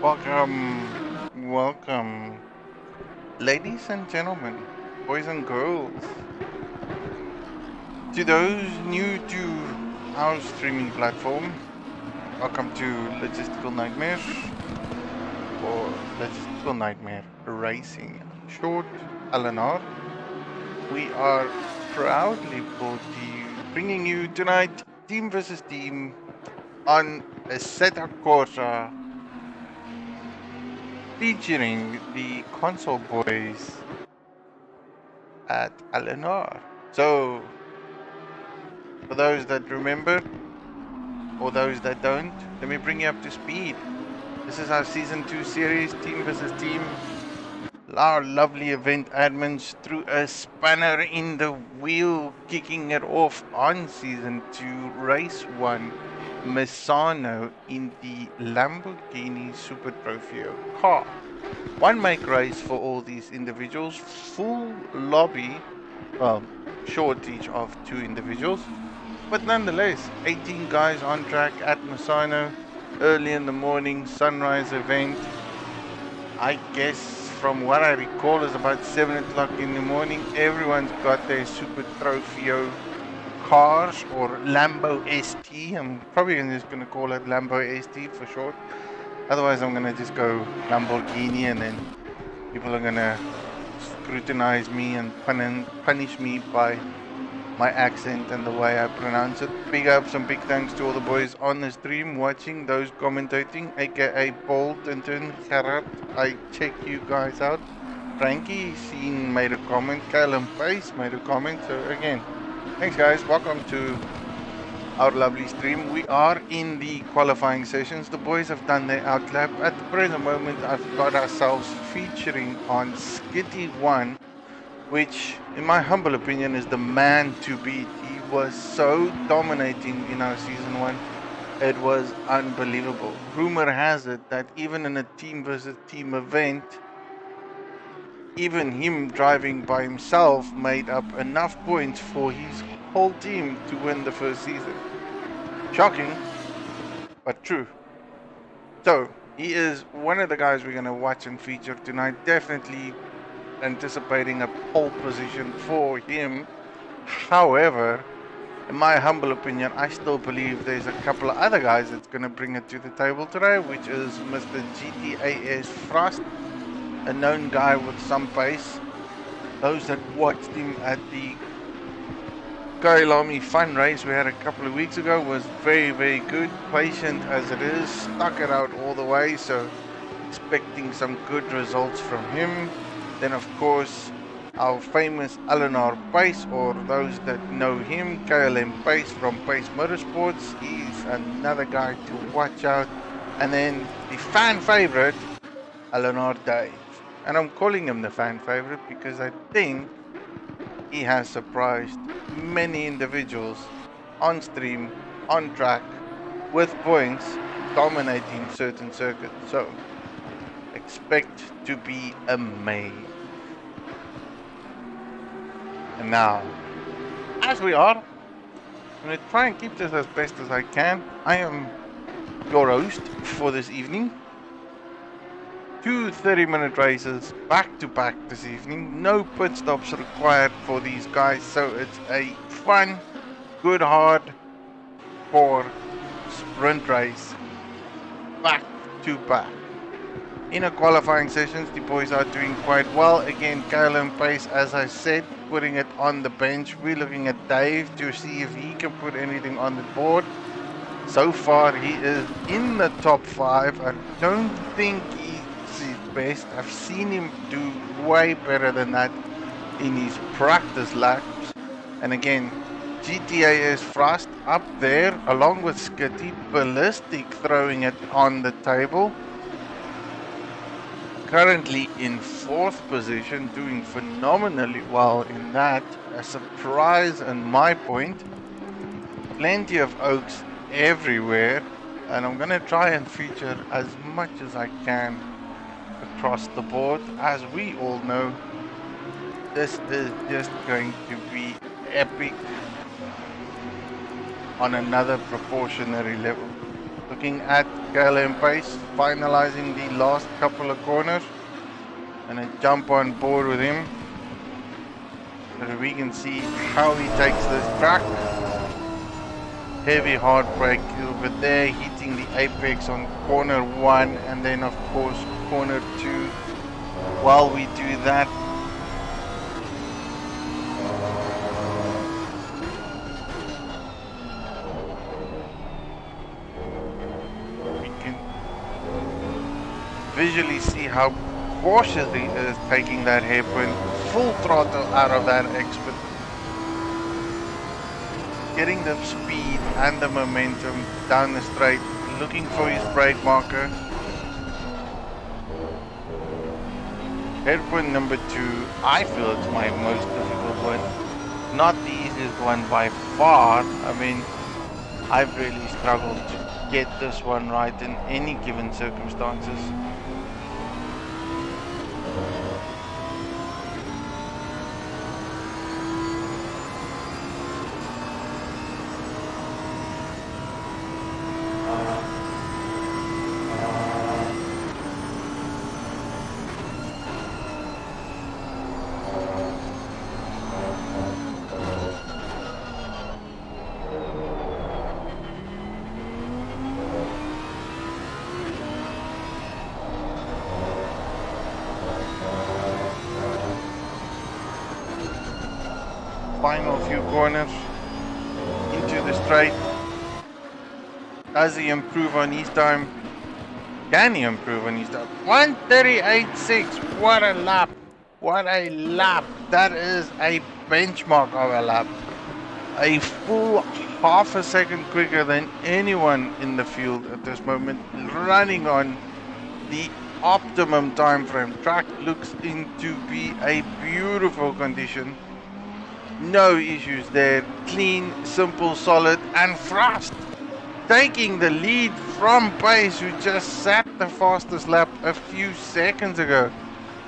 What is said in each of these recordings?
Welcome, ladies and gentlemen, boys and girls, to those new to our streaming platform. Welcome to Logistical Nightmare, or Logistical Nightmare Racing, short LNR. We are proudly bringing you tonight team versus team on Assetto Corsa, featuring the console boys at LNR. So, for those that remember, or those that don't, let me bring you up to speed. This is our Season 2 series, Team versus Team. Our lovely event admins threw a spanner in the wheel, kicking it off on Season 2, Race 1, Misano in the Lamborghini Super Trofeo car. One make race for all these individuals, full lobby, well, shortage of 2 individuals. But nonetheless, 18 guys on track at Misano, early in the morning, sunrise event. I guess from what I recall is about 7 o'clock in the morning. Everyone's got their Super Trofeo cars, or Lambo ST. I'm probably just going to call it Lambo ST for short. Otherwise, I'm going to just go Lamborghini, and then people are going to scrutinize me and punish me by my accent and the way I pronounce it. Big ups and big thanks to all the boys on the stream watching, those commentating, aka Bolt and Gerard. I check you guys out. Frankie made a comment. Calum Pace made a comment. So again, thanks guys. Welcome to our lovely stream. We are in the qualifying sessions. The boys have done their outlap. At the present moment, I've got ourselves featuring on Skitty 1, which, in my humble opinion, is the man to beat. He was so dominating in our Season 1. It was unbelievable. Rumor has it that even in a team versus team event, even him driving by himself made up enough points for his whole team to win the first season. Shocking, but true. So, he is one of the guys we're going to watch and feature tonight. Definitely anticipating a pole position for him. However, in my humble opinion, I still believe there's a couple of other guys that's going to bring it to the table today, which is Mr. GTAS Frost, a known guy with some pace. Those that watched him at the Kailami Fun Race we had a couple of weeks ago was very, very good. Patient as it is, stuck it out all the way, so expecting some good results from him. Then, of course, our famous LNR Pace, or those that know him, KLM Pace from Pace Motorsports. He's another guy to watch out. And then the fan favorite, LNR Dave. And I'm calling him the fan favorite because I think he has surprised many individuals on stream, on track, with points, dominating certain circuits. So, expect to be amazed. And now, as we are, I'm going to try and keep this as best as I can. I am your host for this evening. 2 30-minute races back to back this evening. No pit stops required for these guys, so it's a fun, good, hard core sprint race back to back. In our qualifying sessions, the boys are doing quite well. Again, Calum Pace, as I said, putting it on the bench. We're looking at Dave to see if he can put anything on the board. So far, he is in the top 5. I don't think he's his best. I've seen him do way better than that in his practice laps. And again, GTAS Frost up there, along with Skitty, Ballistic throwing it on the table. Currently in 4th position, doing phenomenally well in that. A surprise and my point. Plenty of oaks everywhere, and I'm gonna try and feature as much as I can across the board. As we all know, this is just going to be epic on another proportionary level. Looking at KLM pace, finalizing the last couple of corners. And I jump on board with him so that we can see how he takes this track. Heavy hard brake over there, hitting the apex on corner 1 and then of course corner 2. While we do that, we can visually see how cautious he is taking that hairpin, full throttle out of that expert, getting the speed and the momentum down the straight, looking for his brake marker. Hairpin number 2, I feel it's my most difficult one. Not the easiest one by far. I mean, I've really struggled to get this one right in any given circumstances. Final few corners into the straight. Does he improve on his time? Can he improve on his time? 1:38.6. What a lap! What a lap! That is a benchmark of a lap. A full half a second quicker than anyone in the field at this moment, running on the optimum time frame. Track looks to be a beautiful condition. No issues there. Clean, simple, solid, and Frost taking the lead from Pace, who just sat the fastest lap a few seconds ago.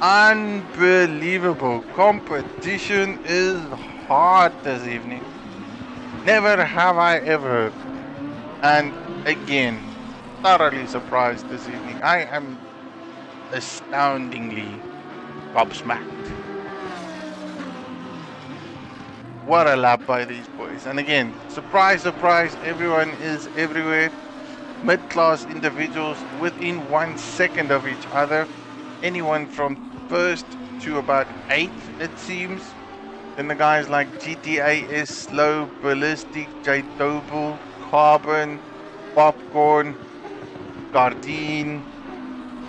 Unbelievable. Competition is hard this evening. Never have I ever. And again, thoroughly surprised this evening. I am astoundingly gobsmacked. What a lap by these boys. And again, surprise, surprise, everyone is everywhere. Mid-class individuals within 1 second of each other. Anyone from first to about 8th, it seems. Then the guys like GTA, Slow, Ballistic, J Doble, Carbon, Popcorn, Gardine.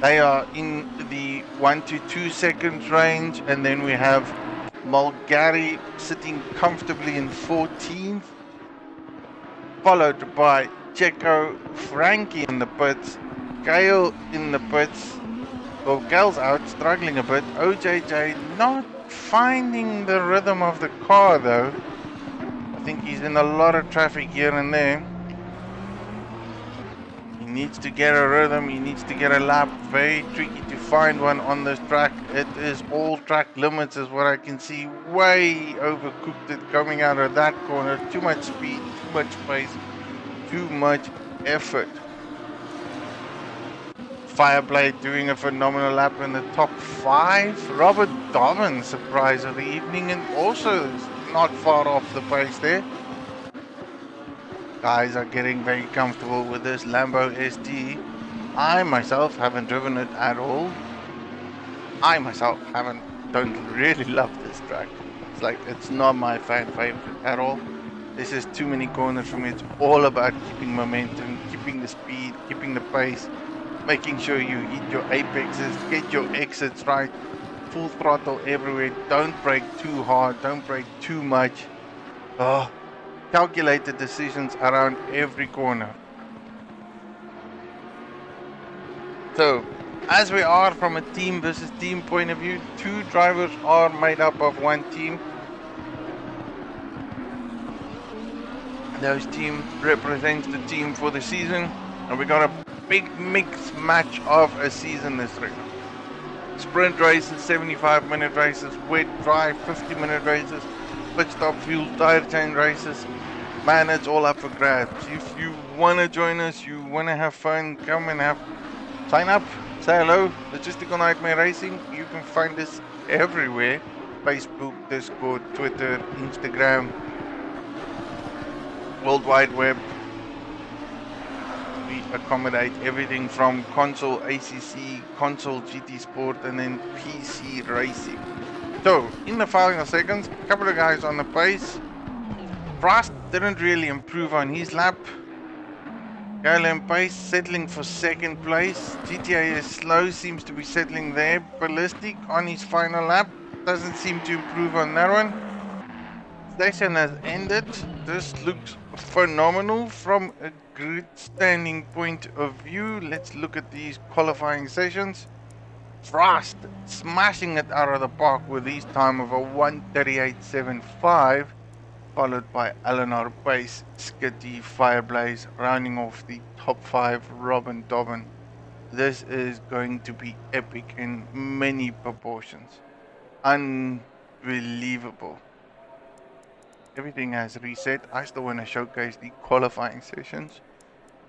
They are in the 1 to 2 seconds range. And then we have Mulgari sitting comfortably in 14th, followed by Checo, Frankie in the pits, Gale in the pits. Well, Gale's out, struggling a bit. OJJ not finding the rhythm of the car though. I think he's in a lot of traffic here and there. He needs to get a rhythm, he needs to get a lap. Very tricky to find one on this track. It is all track limits is what I can see. Way overcooked it coming out of that corner. Too much speed, too much pace, too much effort. Fireblade doing a phenomenal lap in the top 5. Robert Dobbin, surprise of the evening, and also not far off the pace there. Guys are getting very comfortable with this Lambo ST. I myself haven't driven it at all. I myself don't really love this track. It's like, it's not my fan favorite at all. This is too many corners for me. It's all about keeping momentum, keeping the speed, keeping the pace, making sure you hit your apexes, get your exits right, full throttle everywhere. Don't brake too hard, don't brake too much. Calculated decisions around every corner. So, as we are from a team versus team point of view, 2 drivers are made up of 1 team. Those team represents the team for the season, and we got a big mix match of a season this year. Sprint races, 75-minute races, wet, dry, 50-minute races, pit stop, fuel, tire change races, Man, it's all up for grabs. If you want to join us, you want to have fun, come and sign up, say hello. Logistical Nightmare Racing. You can find us everywhere: Facebook, Discord, Twitter, Instagram, World Wide Web. We accommodate everything from console ACC, console GT Sport, and then PC racing. So, in the final seconds, a couple of guys on the pace. Frost didn't really improve on his lap. Galen Pace settling for second place. GTA is slow, seems to be settling there. Ballistic on his final lap. Doesn't seem to improve on that one. Session has ended. This looks phenomenal from a grid standing point of view. Let's look at these qualifying sessions. Frost smashing it out of the park with his time of a 1:38.75. Followed by Eleanor Pace, Skitty, Fireblaze, rounding off the top 5, Robin Dobbin. This is going to be epic in many proportions. Unbelievable. Everything has reset. I still want to showcase the qualifying sessions.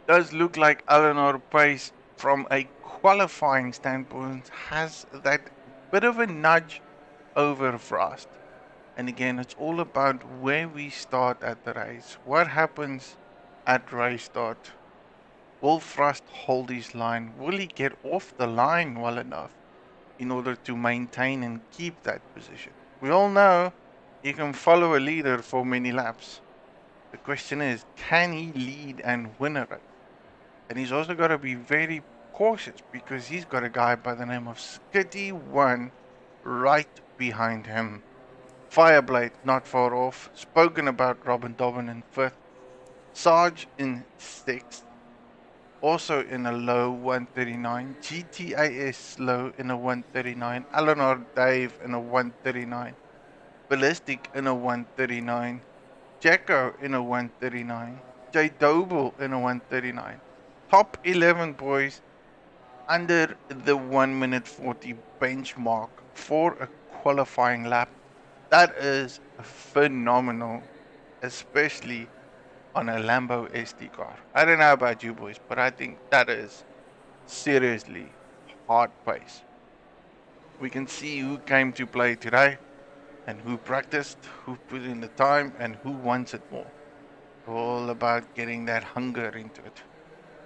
Does look like Eleanor Pace, from a qualifying standpoint, has that bit of a nudge over Frost. And again, it's all about where we start at the race. What happens at race start? Will Frost hold his line? Will he get off the line well enough in order to maintain and keep that position? We all know he can follow a leader for many laps. The question is, can he lead and win a race? And he's also got to be very cautious because he's got a guy by the name of Skitty1 right behind him. Fireblade not far off. Spoken about Robin Dobbin in 5th. Sarge in 6th. Also in a low 139. GTAS slow in a 139. Eleanor Dave in a 139. Ballistic in a 139. Jacko in a 139. J Doble in a 139. Top 11 boys under the 1 minute 40 benchmark for a qualifying lap. That is phenomenal, especially on a Lambo SD car. I don't know about you boys, but I think that is seriously hard pace. We can see who came to play today and who practiced, who put in the time, and who wants it more. All about getting that hunger into it.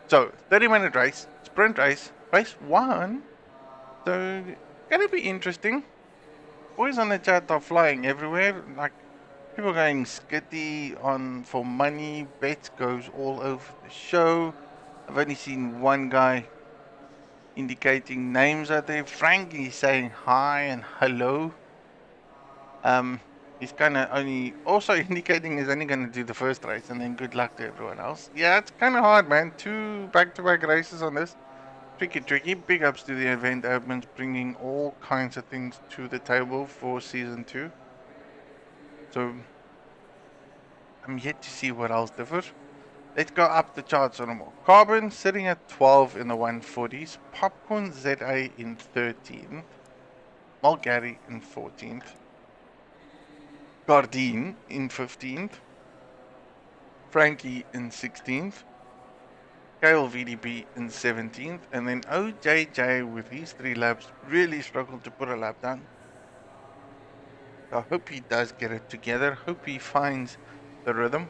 So, 30-minute race, sprint race, race 1. So, gonna be interesting. Boys on the chat are flying everywhere, like people going skitty on for money, bets goes all over the show. I've only seen one guy indicating names out there. Frankie saying hi and hello. He's kind of only also indicating he's only going to do the first race and then good luck to everyone else. Yeah, it's kind of hard, man. 2 back-to-back races on this. Tricky. Big ups to the event admins bringing all kinds of things to the table for season 2. So I'm yet to see what else differs. Let's go up the charts a little more. Carbon sitting at 12 in the 140s. Popcorn ZA in 13th. Mulgary in 14th. Gardine in 15th. Frankie in 16th. Kale VDB in 17th, and then OJJ with his 3 laps really struggled to put a lap down. I hope he does get it together. Hope he finds the rhythm.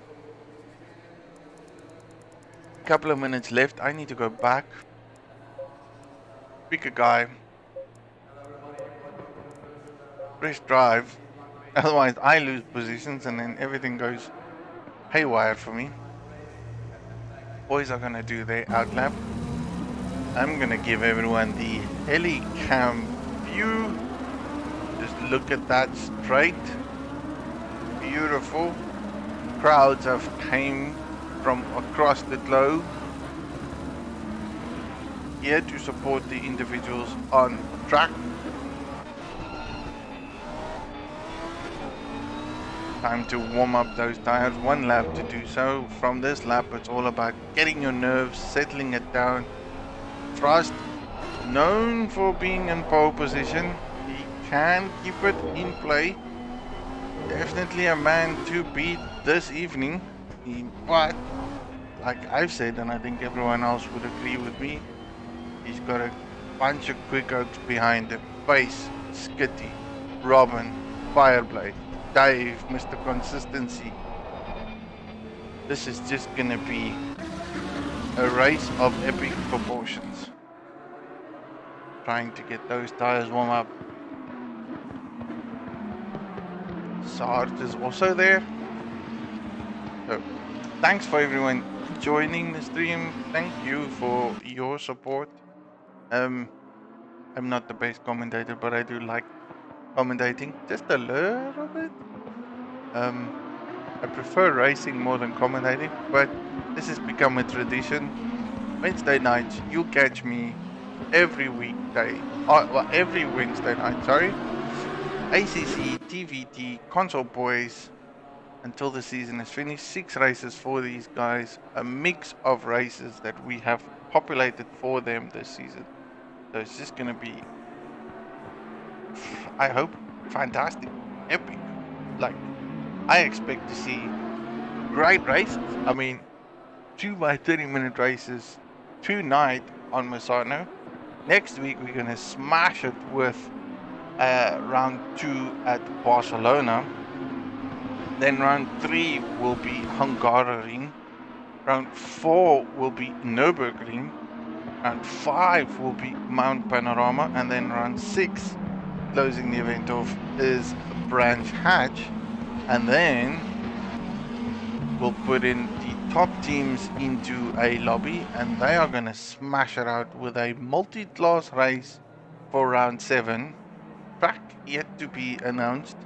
Couple of minutes left. I need to go back. Pick a guy. Press drive. Otherwise I lose positions and then everything goes haywire for me. Boys are going to do their outlap. I'm going to give everyone the helicam view. Just look at that straight. Beautiful. Crowds have came from across the globe here to support the individuals on track. Time to warm up those tires. 1 lap to do so. From this lap, it's all about getting your nerves, settling it down. Frost, known for being in pole position, he can keep it in play. Definitely a man to beat this evening. team, but like I've said, and I think everyone else would agree with me, he's got a bunch of quick oaks behind him. Pace, Skitty, Robin, Fireblade, Dave, Mr. Consistency. This is just gonna be a race of epic proportions. Trying to get those tires warm up. Sarge is also there. So thanks for everyone joining the stream. Thank you for your support. I'm not the best commentator, but I do like commentating just a little bit. I prefer racing more than commentating, but this has become a tradition. Wednesday nights, you'll catch me every weekday, well, every Wednesday night, sorry. ACC, TvT, Console Boys, until the season is finished. 6 races for these guys, a mix of races that we have populated for them this season. So it's just gonna be, I hope, fantastic, epic. Like, I expect to see great races. I mean, 2 by 30-minute races tonight on Misano. Next week we're gonna smash it with round 2 at Barcelona. Then round 3 will be Hungaroring. Round 4 will be Nürburgring. Round 5 will be Mount Panorama, and then round 6, closing the event off, is Branch Hatch, and then we'll put in the top teams into a lobby, and they are going to smash it out with a multi-class race for round 7. Track yet to be announced,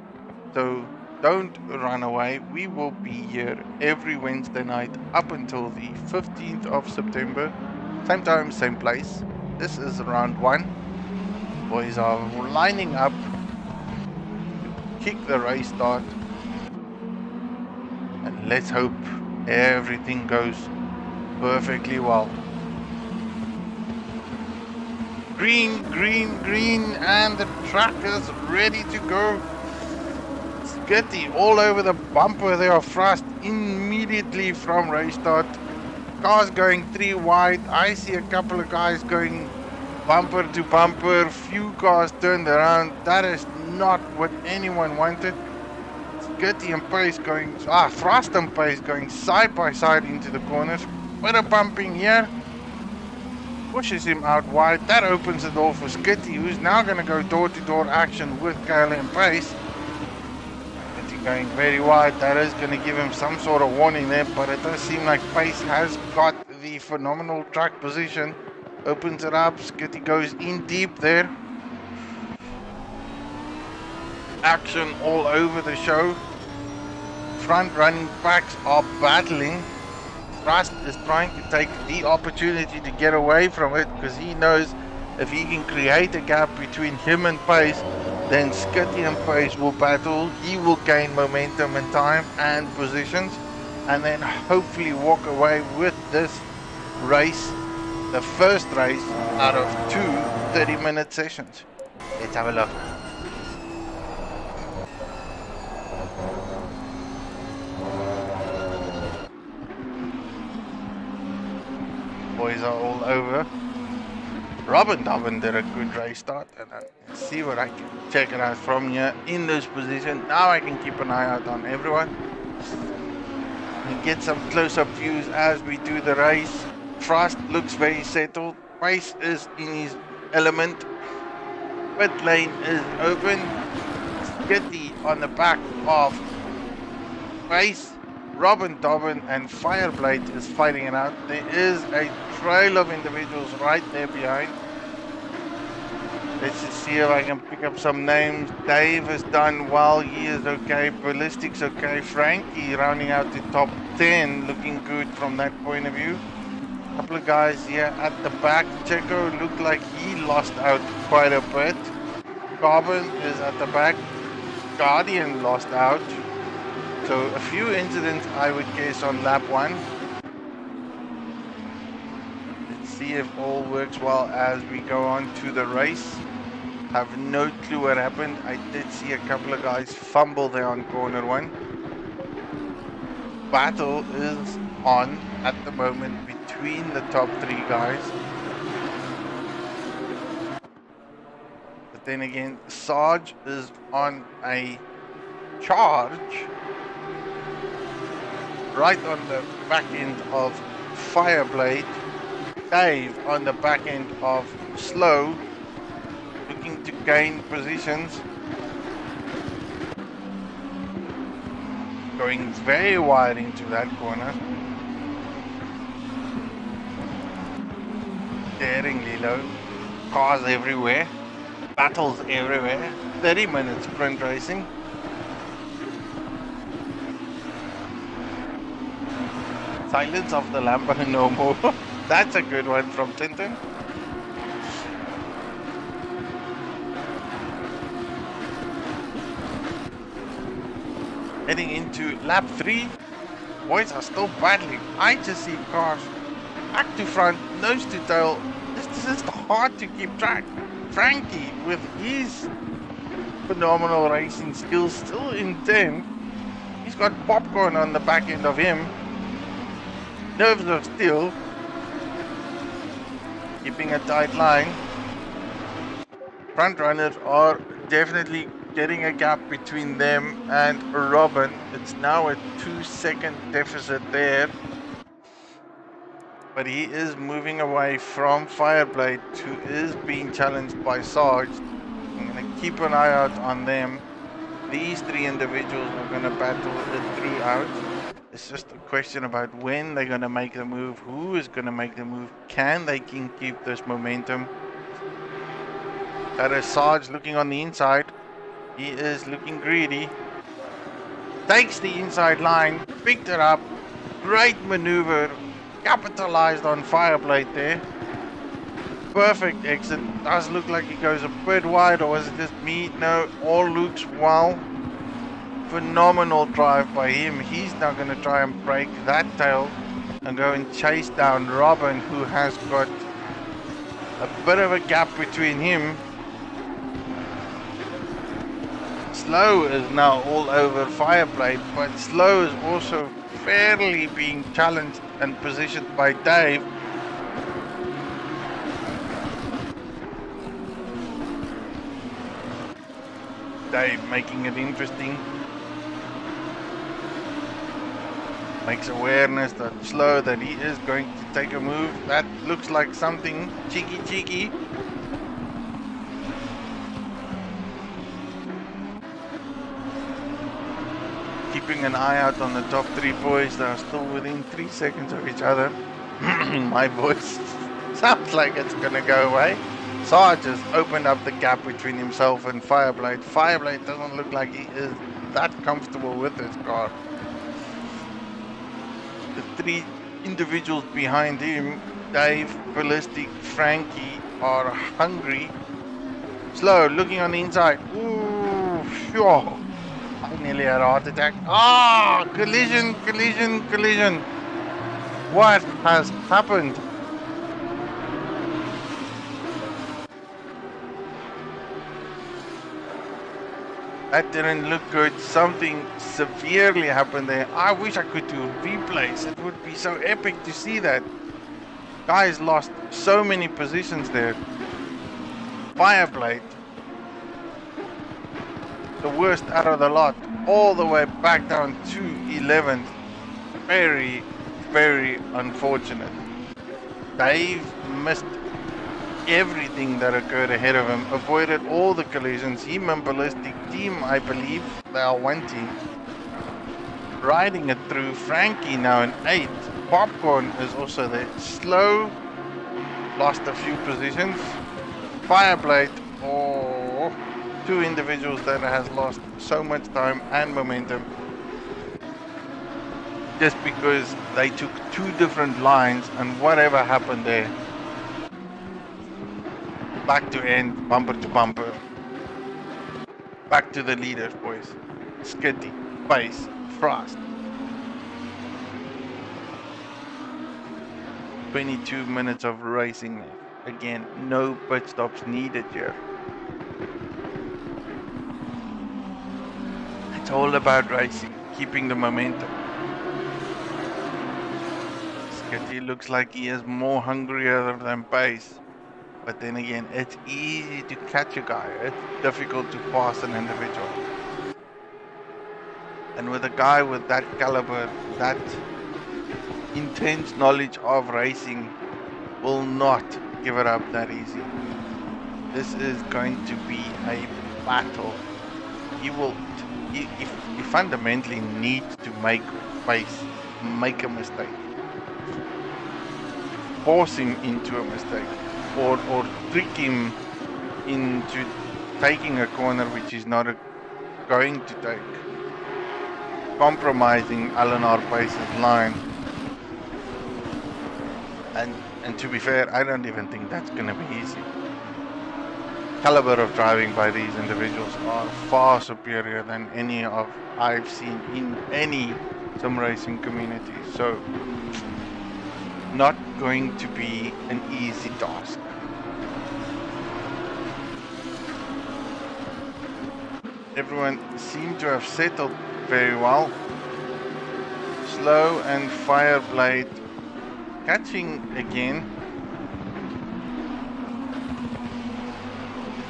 so don't run away. We will be here every Wednesday night up until the 15th of September. Same time, same place. This is round 1. Boys are lining up to kick the race start. And let's hope everything goes perfectly well. Green, green, green, and the track is ready to go. Skitty all over the bumper. They are thrust immediately from race start. Cars going 3 wide. I see a couple of guys going bumper to bumper. Few cars turned around. That is not what anyone wanted. Skitty and Pace going, Thrust and Pace going side by side into the corners. Bit of bumping here. Pushes him out wide. That opens the door for Skitty, who's now going to go door-to-door action with Kayla and Pace. Going very wide. That is going to give him some sort of warning there, but it does seem like Pace has got the phenomenal track position. Opens it up. Skitty goes in deep there. Action all over the show. Front running backs are battling. Thrust is trying to take the opportunity to get away from it, because he knows if he can create a gap between him and Pace, then Skitty and Pace will battle. He will gain momentum and time and positions, and then hopefully walk away with this race, the first race out of 2 30-minute sessions. Let's have a look. Boys are all over. Robin did a good race start, and I see what I can check it out from here in this position. Now I can keep an eye out on everyone and get some close-up views as we do the race. Frost looks very settled. Pace is in his element. Pit lane is open. Skitty on the back of Pace. Robin and Fireblade is fighting it out. There is a trail of individuals right there behind. Let's just see if I can pick up some names. Dave has done well. He is okay. Ballistic's okay. Frankie rounding out the top 10. Looking good from that point of view. A couple of guys here at the back. Checo looked like he lost out quite a bit. Carbon is at the back. Guardian lost out. So a few incidents, I would guess, on lap 1. Let's see if all works well as we go on to the race. Have no clue what happened. I did see a couple of guys fumble there on corner 1. battle is on at the moment between the top 3 guys. But then again, Sarge is on a charge right on the back end of Fireblade. Dave on the back end of Slow, looking to gain positions. Going very wide into that corner. Daringly low. Cars everywhere. Battles everywhere. 30 minutes sprint racing. Silence of the Lambo no more. That's a good one from Tintin. Heading into lap 3. Boys are still battling. I just see cars back to front, nose to tail. This is just hard to keep track. Frankie, with his phenomenal racing skills still in 10th. He's got popcorn on the back end of him. Nerves of steel. Keeping a tight line. Front runners are definitely getting a gap between them and Robin. It's now a 2-second deficit there. But he is moving away from Fireblade, who is being challenged by Sarge. I'm going to keep an eye out on them. These 3 individuals are going to battle it throughout. It's just a question about when they're going to make the move, who is going to make the move, can they keep this momentum. That is Sarge looking on the inside. He is looking greedy. Takes the inside line, picked it up. Great maneuver. Capitalized on Fireblade there. Perfect exit. Does look like he goes a bit wide, or was it just me? No, all looks well. Phenomenal drive by him. He's now going to try and break that tail and go and chase down Robin, who has got a bit of a gap between him. Slow is now all over Fireblade, but Slow is also fairly being challenged and positioned by Dave. Dave making it interesting. Makes awareness that Slow that he is going to take a move. That looks like something cheeky. Keeping an eye out on the top 3 boys that are still within 3 seconds of each other. My voice sounds like it's gonna go away. Sarge has opened up the gap between himself and Fireblade. Fireblade doesn't look like he is that comfortable with his car. The 3 individuals behind him, Dave, Ballistic, Frankie, are hungry. Slow, looking on the inside. Ooh, sure. I nearly had a heart attack. Ah, collision. What has happened? That didn't look good. Something severely happened there. I wish I could do replays. It would be so epic to see that. Guys lost so many positions there. Fireblade, the worst out of the lot, all the way back down to 11th. Very, very unfortunate. Dave missed everything that occurred ahead of him, avoided all the collisions. Him and Ballistic team, I believe, they are one team. Riding it through. Frankie now in 8th. Popcorn is also there. Slow, lost a few positions. Fireblade, oh, 2 individuals that has lost so much time and momentum just because they took 2 different lines, and whatever happened there, back to end, bumper to bumper, back to the leaders, boys. Skitty, pace, frost. 22 minutes of racing left. Again, no pit stops needed here. It's all about racing, keeping the momentum. basket. He looks like he is more hungrier than pace. But then again, it's easy to catch a guy. It's difficult to pass an individual. And with a guy with that caliber, that intense knowledge of racing, will not give it up that easy. This is going to be a battle. You fundamentally need to make pace, make a mistake, force him into a mistake, or trick him into taking a corner which he's not going to take, compromising Eleanor Pace's line. And to be fair, I don't even think that's going to be easy. Caliber of driving by these individuals are far superior than any of I've seen in any sim racing community. So, not going to be an easy task. Everyone seemed to have settled very well. Slow and Fireblade catching again.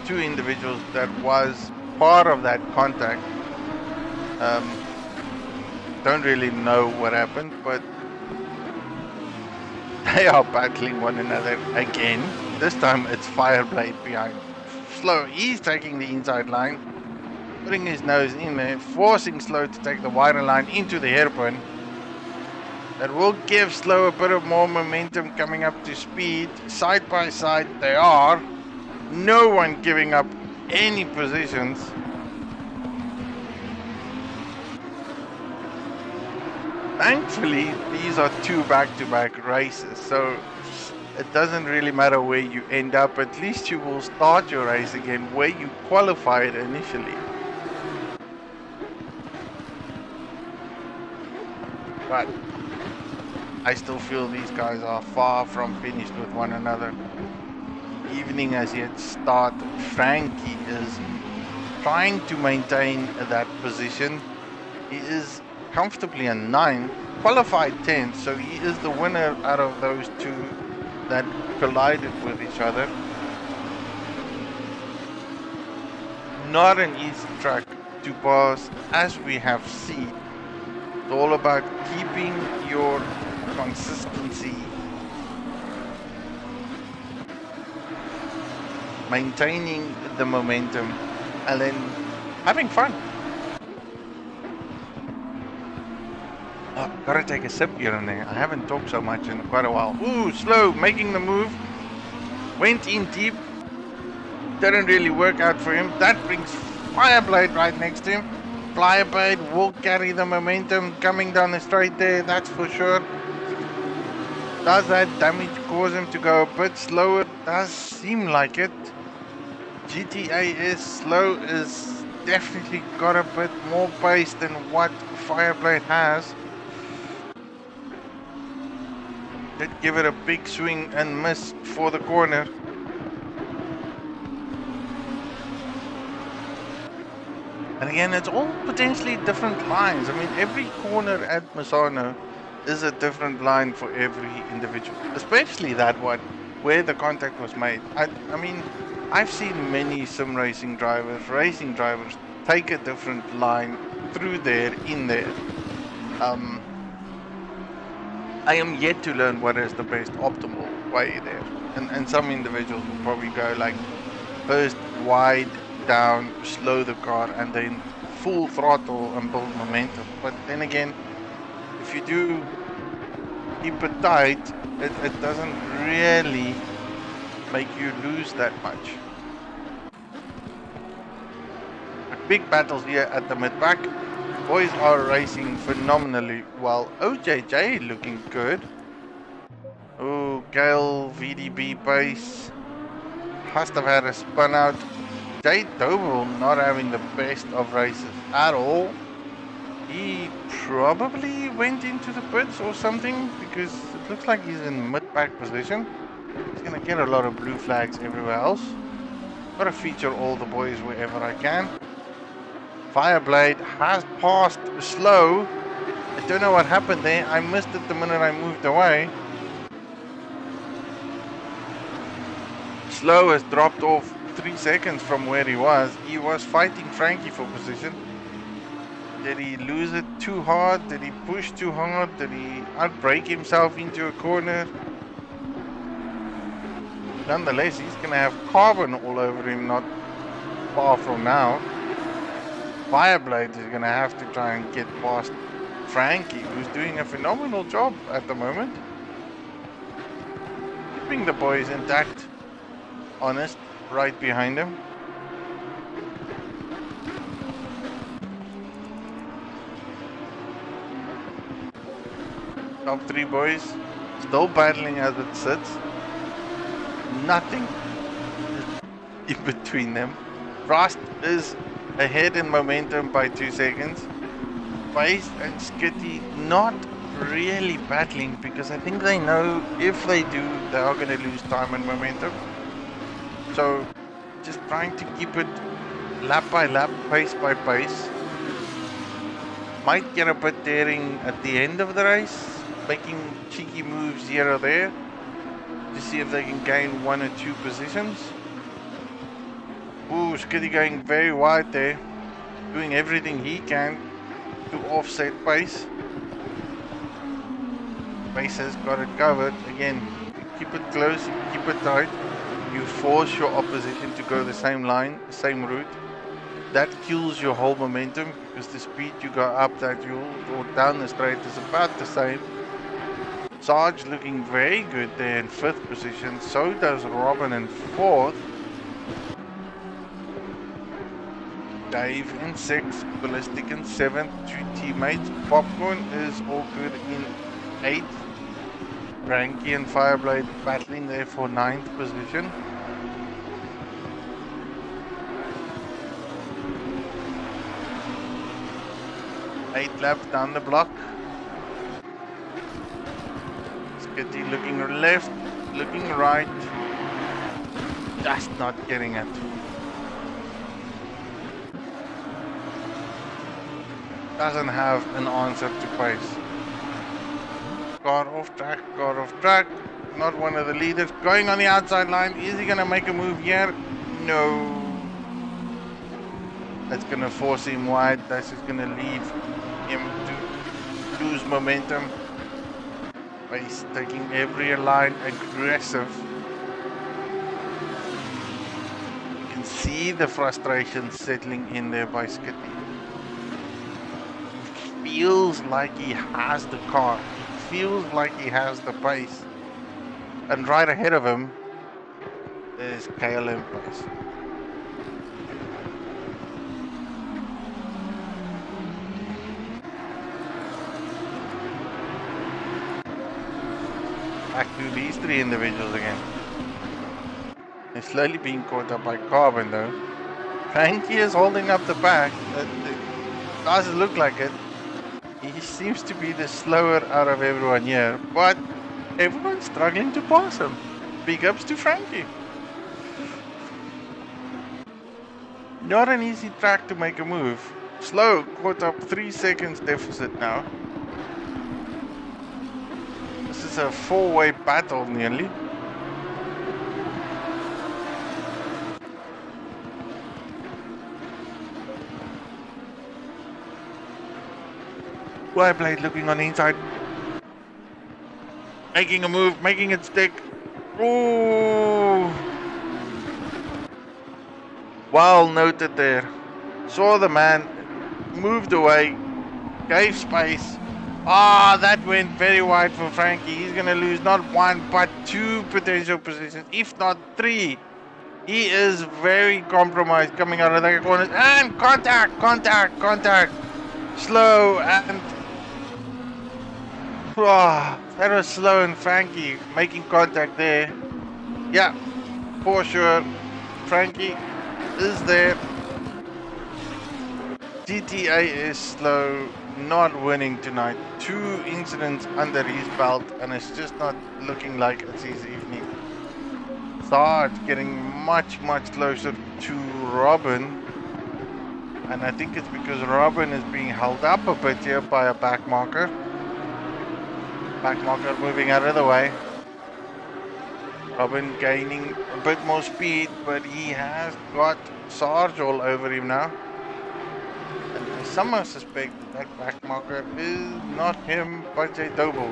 Two individuals that was part of that contact. Don't really know what happened, but they are battling one another again. This time it's Fireblade behind. Slow, he's taking the inside line, putting his nose in there, forcing Slow to take the wider line into the hairpin. That will give Slow a bit of more momentum coming up to speed. Side by side they are. No one giving up any positions. Thankfully, these are two back-to-back races, so it doesn't really matter where you end up. At least you will start your race again where you qualified initially. But I still feel these guys are far from finished with one another. Evening as yet start. Frankie is trying to maintain that position. He is comfortably a 9, qualified 10, so he is the winner out of those two that collided with each other. Not an easy track to pass, as we have seen. It's all about keeping your consistency, maintaining the momentum, and then having fun. Oh, gotta take a sip here and there. I haven't talked so much in quite a while. Ooh, Slow, making the move. Went in deep. Didn't really work out for him. That brings Fireblade right next to him. Fireblade will carry the momentum coming down the straight there, that's for sure. Does that damage cause him to go a bit slower? Does seem like it. GTA is slow, is definitely got a bit more pace than what Fireblade has. Did give it a big swing and miss for the corner. And again, it's all potentially different lines. I mean, every corner at Misano is a different line for every individual, especially that one where the contact was made. I mean, I've seen many sim racing drivers, racing drivers, take a different line through there, in there. I am yet to learn what is the best optimal way there. And some individuals will probably go like first wide down, slow the car, and then full throttle and build momentum. But then again, if you do keep it tight, it doesn't really make you lose that much. But big battles here at the mid-back. Boys are racing phenomenally well. OJJ looking good. Oh, Gale, VDB pace. Must have had a spun out. Jade Doble not having the best of races at all. He probably went into the pits or something, because it looks like he's in mid-pack position. He's going to get a lot of blue flags everywhere else. Gotta feature all the boys wherever I can. Fireblade has passed Slow. I don't know what happened there. I missed it the minute I moved away. Slow has dropped off 3 seconds from where he was. He was fighting Frankie for position. Did he lose it too hard? Did he push too hard? Did he outbrake himself into a corner? Nonetheless, he's going to have carbon all over him not far from now. Fireblade is going to have to try and get past Frankie, who's doing a phenomenal job at the moment. Keeping the boys intact, honest, right behind him. Top 3 boys, still battling as it sits. Nothing in between them. Frost is ahead in momentum by 2 seconds. Pace and Skitty not really battling because I think they know if they do, they are going to lose time and momentum. So just trying to keep it lap by lap, pace by pace. Might get a bit daring at the end of the race, making cheeky moves here or there to see if they can gain 1 or 2 positions. Ooh, Skitty going very wide there, doing everything he can to offset pace. Pace has got it covered. Again, keep it close, keep it tight. You force your opposition to go the same line, same route. That kills your whole momentum because the speed you go up that or down the straight is about the same. Sarge looking very good there in 5th position. So does Robin in 4th. Dave in 6th, Ballistic in 7th, 2 teammates. Popcorn is all good in 8th. Frankie and Fireblade battling there for 9th position. Eight laps down the block. Skitty looking left, looking right. Just not getting it. Doesn't have an answer to pace. Got off track, not one of the leaders. Going on the outside line, is he gonna make a move here? No. That's gonna force him wide, that's just gonna leave him to lose momentum. He's taking every line aggressive. You can see the frustration settling in there by Skitty. Feels like he has the car. Feels like he has the pace. And right ahead of him is KLM pace. Back to these 3 individuals again. They're slowly being caught up by Carbon though. Frankie is holding up the back. It doesn't look like it. He seems to be the slower out of everyone here, but everyone's struggling to pass him. Big ups to Frankie. Not an easy track to make a move. Slow, caught up 3 seconds deficit now. This is a 4-way battle nearly. Fireblade looking on the inside. Making a move, making it stick. Ooh. Well noted there. Saw the man, moved away, gave space. Ah, that went very wide for Frankie. He's going to lose not 1 but 2 potential positions, if not 3. He is very compromised coming out of the corners. And contact. Slow and... Oh, that was slow and Frankie making contact there. Yeah, for sure. Frankie is there. GTA is slow, not winning tonight. 2 incidents under his belt and it's just not looking like it's his evening. Sarge getting much closer to Robin. And I think it's because Robin is being held up a bit here by a back marker. Back marker moving out of the way. Robin gaining a bit more speed, but he has got Sarge all over him now. And I somehow suspect that back marker is not him, but J Dobo.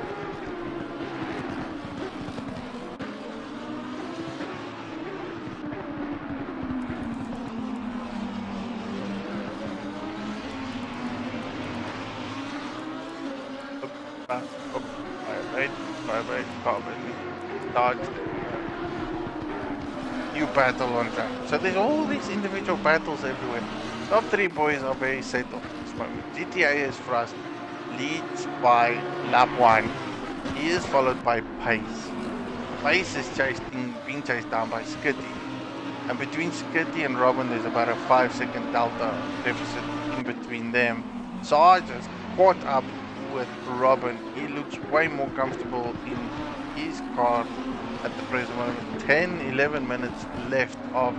Vibrate, carbon, dodge, new battle on track. So there's all these individual battles everywhere. Top 3 boys are very settled at this moment. GTA is for us, leads by lap 1. He is followed by Pace. Pace is being chased down by Skitty. And between Skitty and Robin there's about a 5-second delta deficit in between them. Sarge has caught up with Robin. He looks way more comfortable in his car at the present moment. 10-11 minutes left of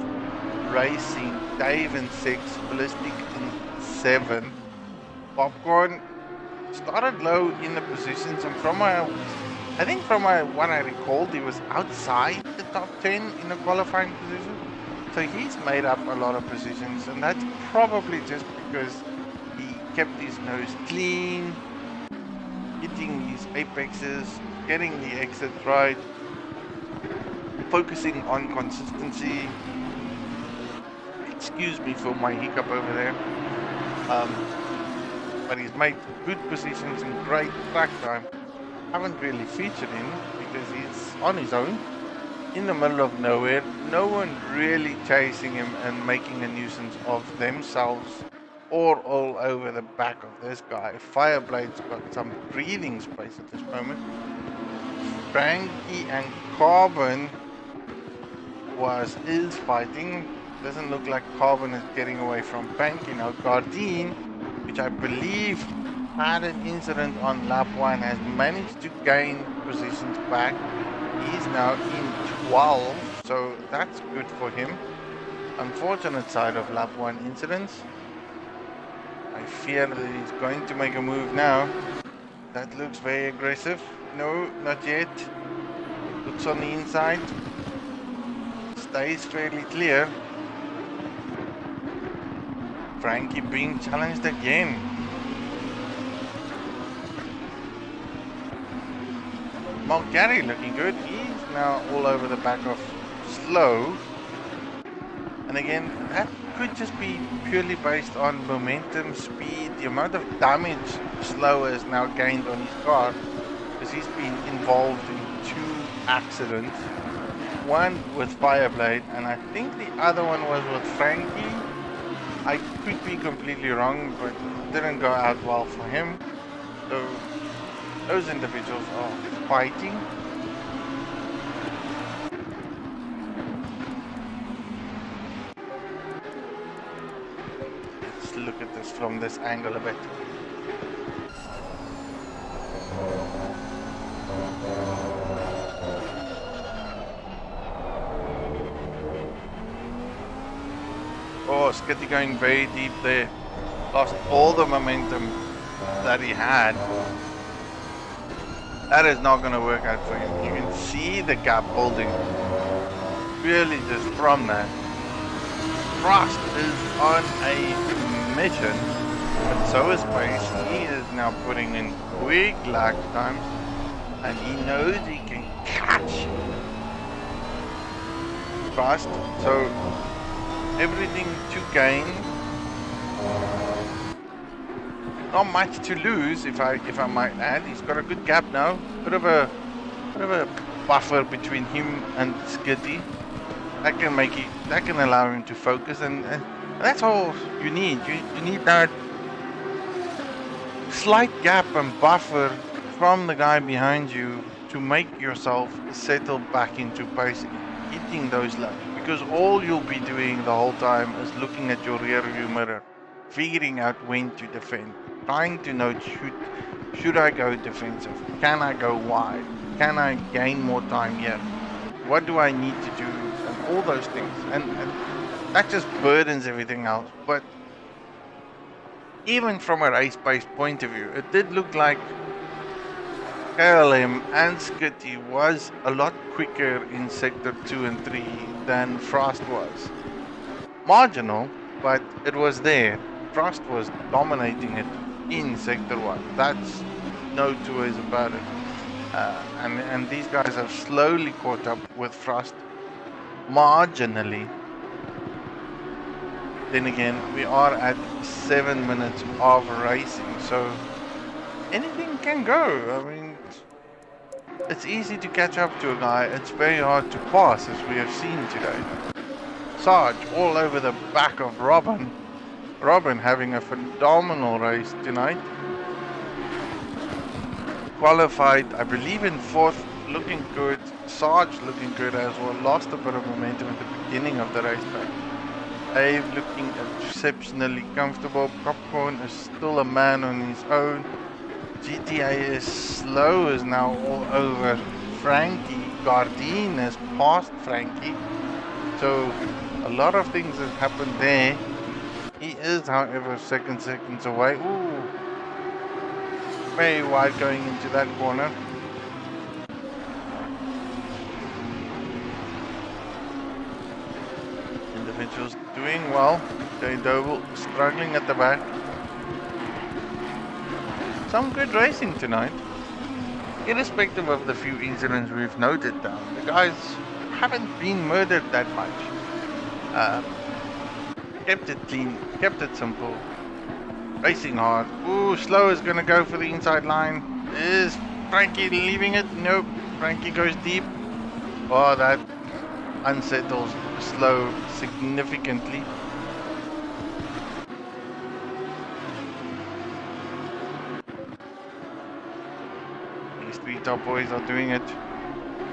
racing. Dave in 6, Ballistic in 7. Popcorn started low in the positions, and from what I recalled, he was outside the top 10 in the qualifying position. So he's made up a lot of positions, and that's probably just because he kept his nose clean, hitting his apexes, getting the exits right, focusing on consistency. Excuse me for my hiccup over there. But he's made good positions and great track time. Haven't really featured him because he's on his own in the middle of nowhere. No one really chasing him and making a nuisance of themselves or all over the back of this guy. Fireblade's got some breathing space at this moment. Frankie and Carbon is fighting. Doesn't look like Carbon is getting away from Panky now. Gardine, which I believe had an incident on lap 1, has managed to gain positions back. He's now in 12, so that's good for him. Unfortunate side of lap 1 incidents. I fear that he's going to make a move now. That looks very aggressive. No, not yet. Looks on the inside. Stays fairly clear. Frankie being challenged again. Mark Gary looking good. He's now all over the back of Slow. And again, that could just be purely based on momentum, speed, the amount of damage Slow has now gained on his car, because he's been involved in 2 accidents. One with Fireblade, and I think the other one was with Frankie. I could be completely wrong, but it didn't go out well for him. So those individuals are fighting. Let's look at this from this angle a bit. Oh, Skitty going very deep there. Lost all the momentum that he had. That is not going to work out for him. You can see the gap holding. Really just from that. Frost is on a mission, but so is Pace. He is now putting in quick lag times, and he knows he can catch Frost. So everything to gain, not much to lose, if I might add. He's got a good gap now, bit of a buffer between him and Skitty. That can allow him to focus, and that's all you need. You need that slight gap and buffer from the guy behind you to make yourself settle back into pace, hitting those laps. Because all you'll be doing the whole time is looking at your rear view mirror, figuring out when to defend, trying to note, should I go defensive? Can I go wide? Can I gain more time here? What do I need to do? And all those things. And that just burdens everything else. But even from a race-based point of view, it did look like KLM and Skitty was a lot quicker in Sector 2 and 3 than Frost was. Marginal, but it was there. Frost was dominating it in Sector 1. That's no two ways about it. And these guys have slowly caught up with Frost marginally. Then again, we are at 7 minutes of racing, so anything can go. I mean, it's easy to catch up to a guy, it's very hard to pass, as we have seen today. Sarge all over the back of Robin. Robin having a phenomenal race tonight. Qualified, I believe, in 4th, looking good. Sarge looking good as well. Lost a bit of momentum at the beginning of the racetrack. Dave looking exceptionally comfortable. Popcorn is still a man on his own. GTA is slow, is now all over Frankie. Gardine has passed Frankie. So a lot of things have happened there. He is, however, seconds away. Ooh, very wide going into that corner. Individuals doing well. Jay Doble struggling at the back. Some good racing tonight. Irrespective of the few incidents we've noted down, the guys haven't been murdered that much. Kept it clean, kept it simple, racing hard. Ooh, Slow is gonna go for the inside line. Is Frankie leaving it? Nope, Frankie goes deep. Oh, that unsettles Slow significantly. These three top boys are doing it.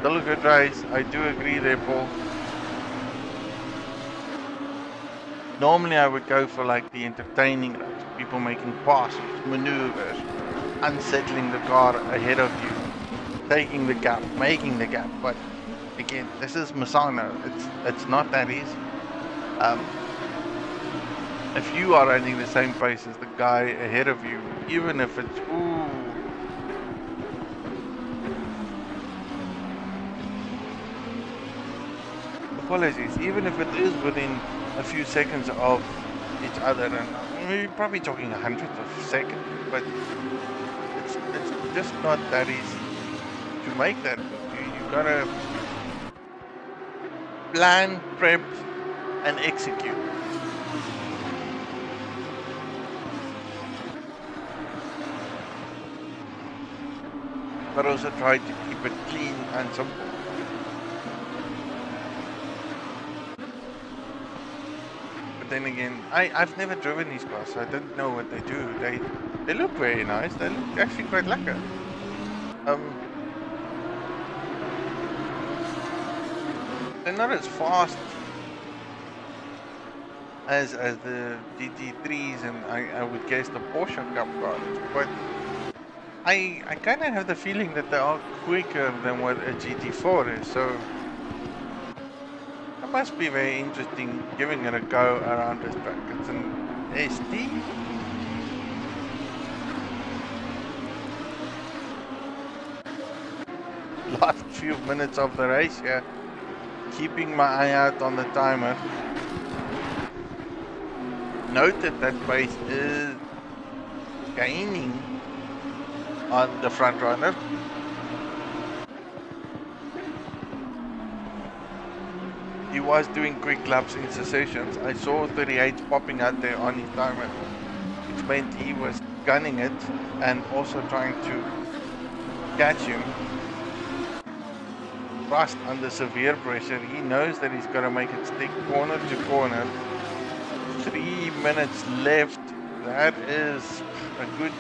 Still a good race, I do agree there, Paul. Normally I would go for like the entertaining race, people making passes, maneuvers, unsettling the car ahead of you, taking the gap, making the gap. But again, this is Misano, it's not that easy. If you are running the same pace as the guy ahead of you, even if it's apologies, even if it is within a few seconds of each other, and we're probably talking hundreds of seconds, but it's just not that easy to make that. You gotta plan, prep, and execute. But also try to keep it clean and simple. Then again, I've never driven these cars, so I don't know what they do. They look very nice. They look actually quite lekker. They're not as fast as the GT3s and I would guess the Porsche Cup cars, but I kind of have the feeling that they are quicker than what a GT4 is. So must be very interesting giving it a go around this track. It's an SD. Last few minutes of the race here. Keeping my eye out on the timer. Note that pace is gaining on the front runner. He was doing quick laps in successions. I saw 38 popping out there on his timer, which meant he was gunning it and also trying to catch him. Rust under severe pressure. He knows that he's got to make it stick corner to corner. 3 minutes left. That is a good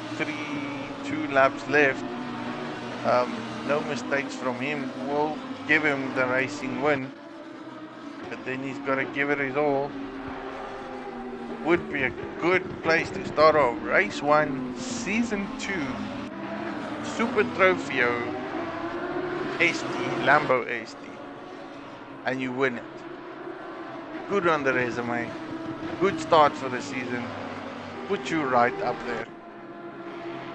2 laps left. No mistakes from him will give him the racing win. But then he's got to give it his all. Would be a good place to start off. Race 1, Season 2, Super Trofeo, SD, Lambo SD. And you win it. Good on the resume. Good start for the season. Put you right up there.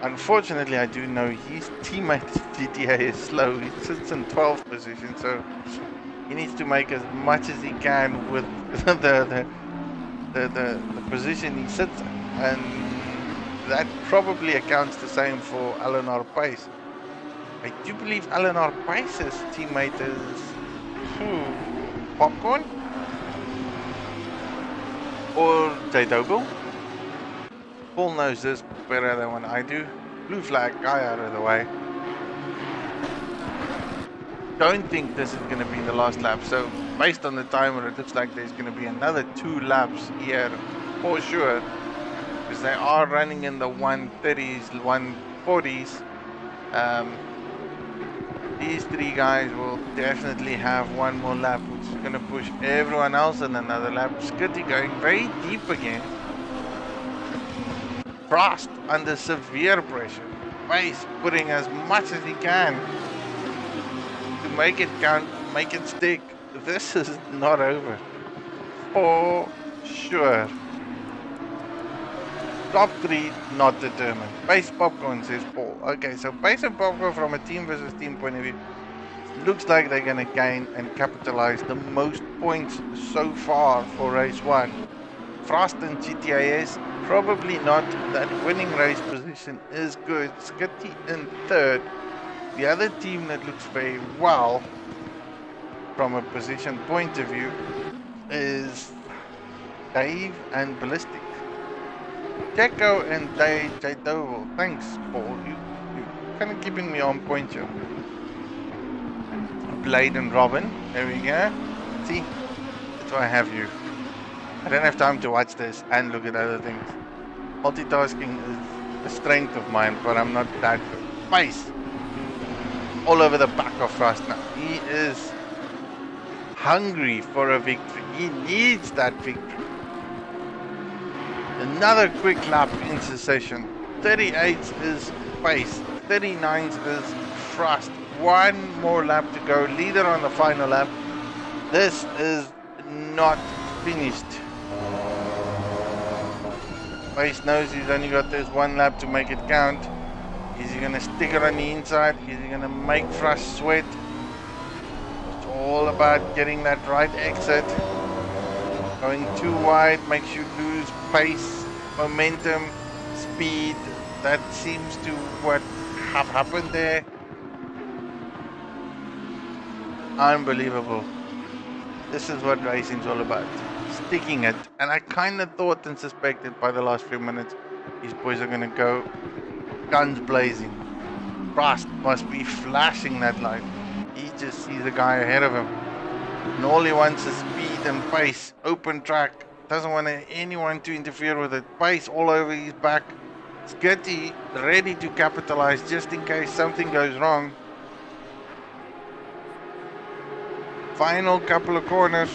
Unfortunately, I do know his teammate GTA is slow. He sits in 12th position, so he needs to make as much as he can with the position he sits in. And that probably accounts the same for Eleanor Pace. I do believe Eleanor Pace's teammate is Popcorn or J-Doble. Paul knows this better than what I do. Blue flag, guy out of the way. Don't think this is going to be the last lap. So based on the timer, it looks like there's going to be another 2 laps here for sure. Because they are running in the 130s, 140s. These 3 guys will definitely have 1 more lap, which is going to push everyone else in another lap. Skitty going very deep again. Frost under severe pressure. Pace putting as much as he can to make it count, make it stick. This is not over. For sure. Top 3 not determined. Pace Popcorn, says Paul. Okay, so Pace and Popcorn from a team versus team point of view. Looks like they're going to gain and capitalize the most points so far for race 1. Frost and GTAS, probably not. That winning race position is good. Skitty in 3rd. The other team that looks very well from a position point of view is Dave and Ballistic. Jacko and Dave J-Doble. Thanks, Paul. You kind of keeping me on point here. Blade and Robin. There we go. See? That's why I have you. I don't have time to watch this and look at other things. Multitasking is a strength of mine, but I'm not that good. Pace. All over the back of Frost now. He is hungry for a victory. He needs that victory. Another quick lap into session. 38 is Pace. 39 is Frost. 1 more lap to go. Leader on the final lap. This is not finished. Pace knows he's only got this 1 lap to make it count. Is he going to stick it on the inside? Is he going to make Frost sweat? It's all about getting that right exit. Going too wide makes you lose pace, momentum, speed. That seems to what have happened there. Unbelievable. This is what racing's all about. Sticking it. And I kind of thought and suspected by the last few minutes these boys are going to go guns blazing. Frost must be flashing that light. He just sees the guy ahead of him. And all he wants is speed and pace. Open track. Doesn't want anyone to interfere with it. Pace all over his back. Skitty ready to capitalize just in case something goes wrong. Final couple of corners.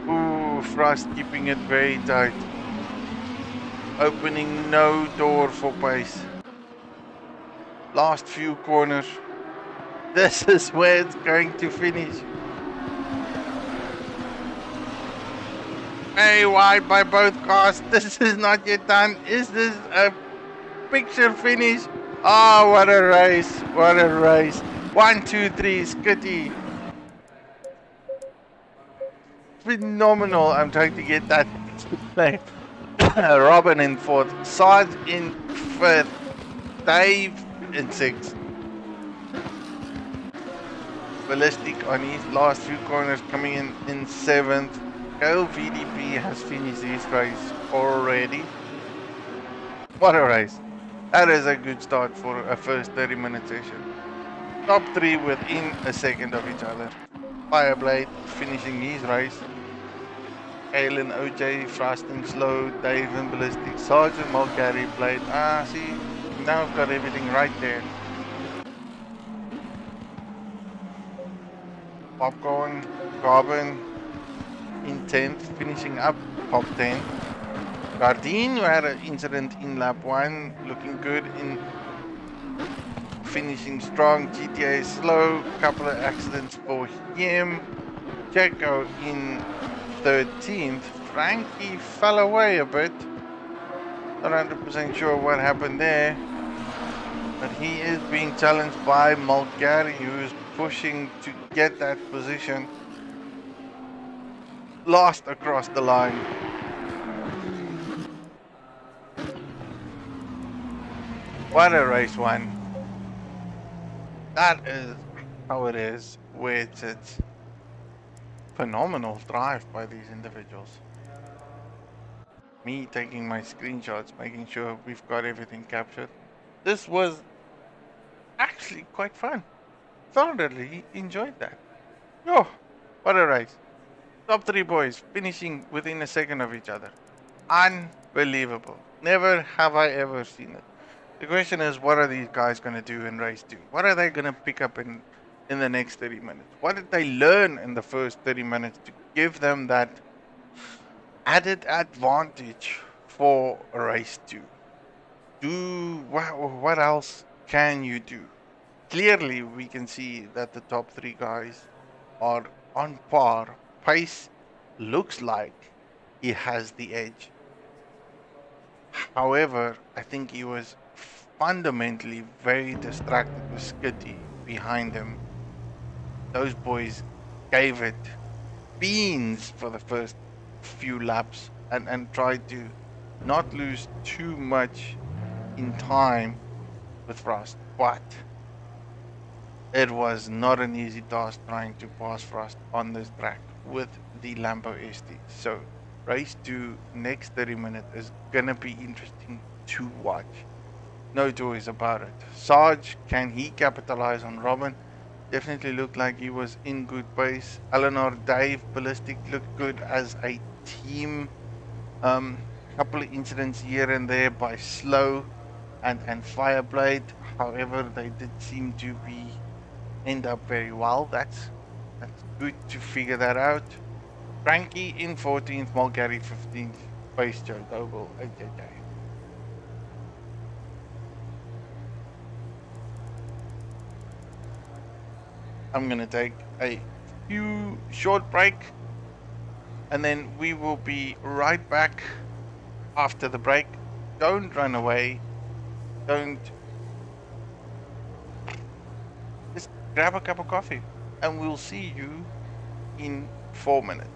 Ooh, Frost keeping it very tight. Opening no door for pace. Last few corners. This is where it's going to finish. Very wide by both cars. This is not yet done. Is this a picture finish? Oh, what a race. What a race. 1, 2, 3, Skitty. Phenomenal. I'm trying to get that to play. Robin in 4th. Sarge in 5th. Dave in 6th. Ballistic on his last few corners coming in 7th. Kyle VDP has finished his race already. What a race. That is a good start for a first 30-minute session. Top 3 within a second of each other. Fireblade finishing his race. Kale and OJ, Frost and Slow, Dave and Ballistic, Sergeant Mulcahy, Blade. See, now I've got everything right there. Popcorn, Carbon in 10th, finishing up top 10. Gardine, who had an incident in lap 1, looking good in finishing strong. GTA slow, couple of accidents for him. Jacko in 13th, Frankie fell away a bit. Not 100% sure what happened there. But he is being challenged by Mulgari, who is pushing to get that position. Lost across the line. What a race one. That is how it is with its phenomenal drive by these individuals. Me taking my screenshots, making sure we've got everything captured. This was actually quite fun. Thoroughly enjoyed that. Oh, what a race. Top three boys finishing within a second of each other. Unbelievable. Never have I ever seen it. The question is, what are these guys going to do in race 2? What are they going to pick up in the next 30 minutes? What did they learn in the first 30 minutes to give them that added advantage for race 2? What else can you do? Clearly, we can see that the top three guys are on par. Pace looks like he has the edge. However, I think he was fundamentally very distracted with Skitty behind him. Those boys gave it beans for the first few laps and tried to not lose too much in time with Frost. But it was not an easy task trying to pass Frost on this track with the Lambo ST. So race 2 next 30 minutes is gonna be interesting to watch. No toys about it. Sarge, can he capitalize on Robin? Definitely looked like he was in good pace. Eleanor, Dave, Ballistic looked good as a team. Couple of incidents here and there by Slow and Fireblade. However, they did seem to be end up very well. That's good to figure that out. Frankie in 14th, Mulgari 15th, Base Joe Doble, AJJ. I'm gonna take a few short break and then we will be right back after the break. Don't run away. Don't. Just grab a cup of coffee and we'll see you in 4 minutes.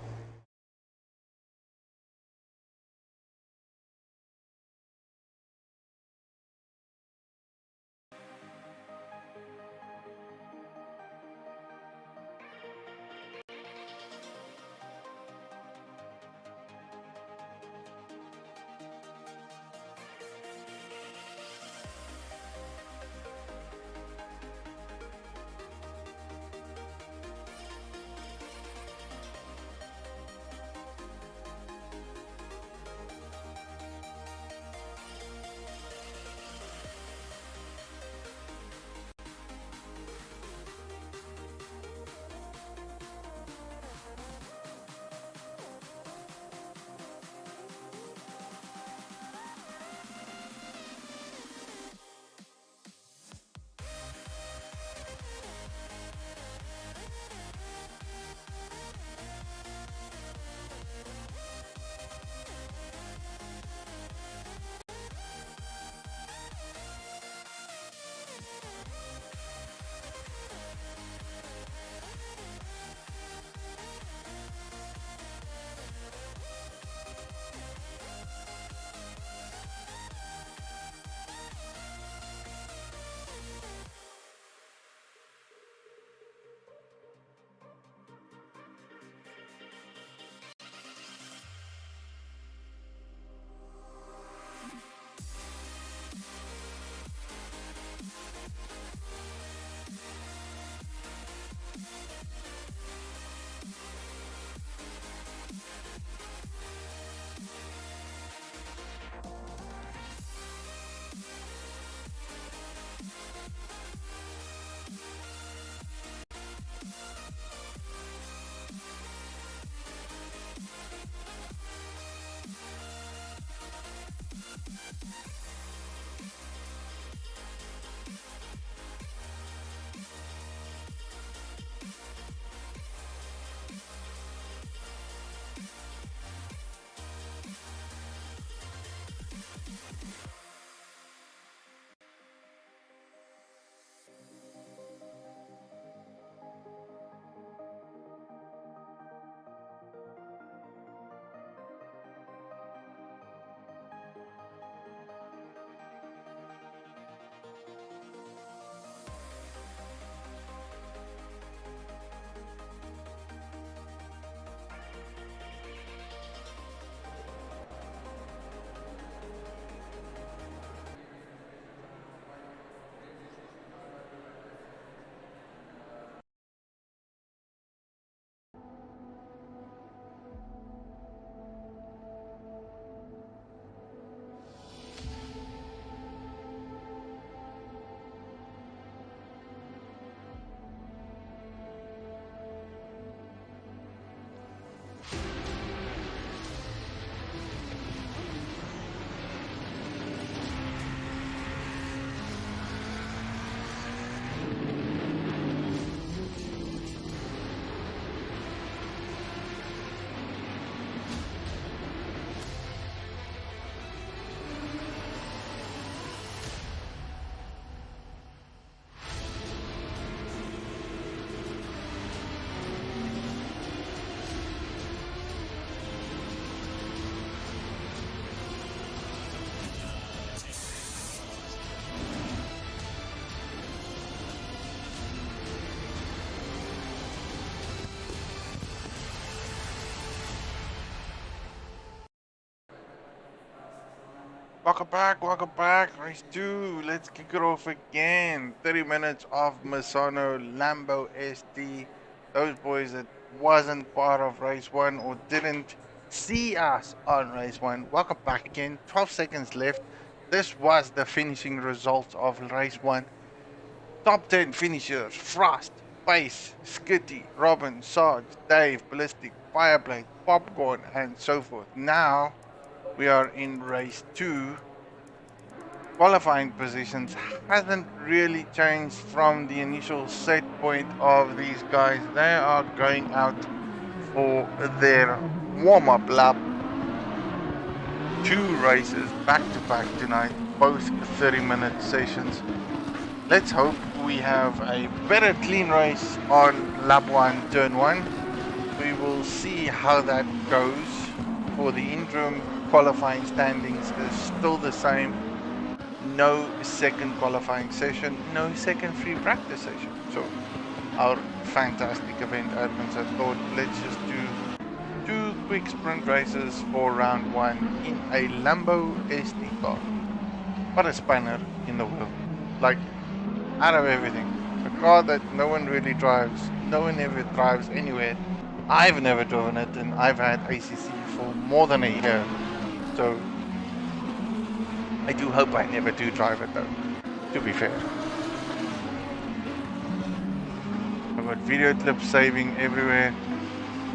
welcome back. Race 2, let's kick it off again. 30 minutes of Misano, Lambo SD. Those boys that wasn't part of race 1 or didn't see us on race 1, welcome back again. 12 seconds left. This was the finishing results of race 1. Top 10 finishers: Frost, Pace, Skitty, Robin, Sarge, Dave, Ballistic, Fireblade, Popcorn, and so forth. Now we are in race 2. Qualifying positions hasn't really changed from the initial set point of these guys. They are going out for their warm-up lap. 2 races back to back tonight, both 30-minute sessions. Let's hope we have a better clean race on lap 1, turn 1. We will see how that goes. For the interim qualifying standings is still the same. No second qualifying session, no second free practice session. So our fantastic event admins have thought, let's just do 2 quick sprint races for round 1 in a Lambo SD car. What a spanner in the wheel. Like, out of everything. A car that no one really drives, no one ever drives anywhere. I've never driven it, and I've had ACC for more than a year. So I do hope I never do drive it though, to be fair. I've got video clips saving everywhere.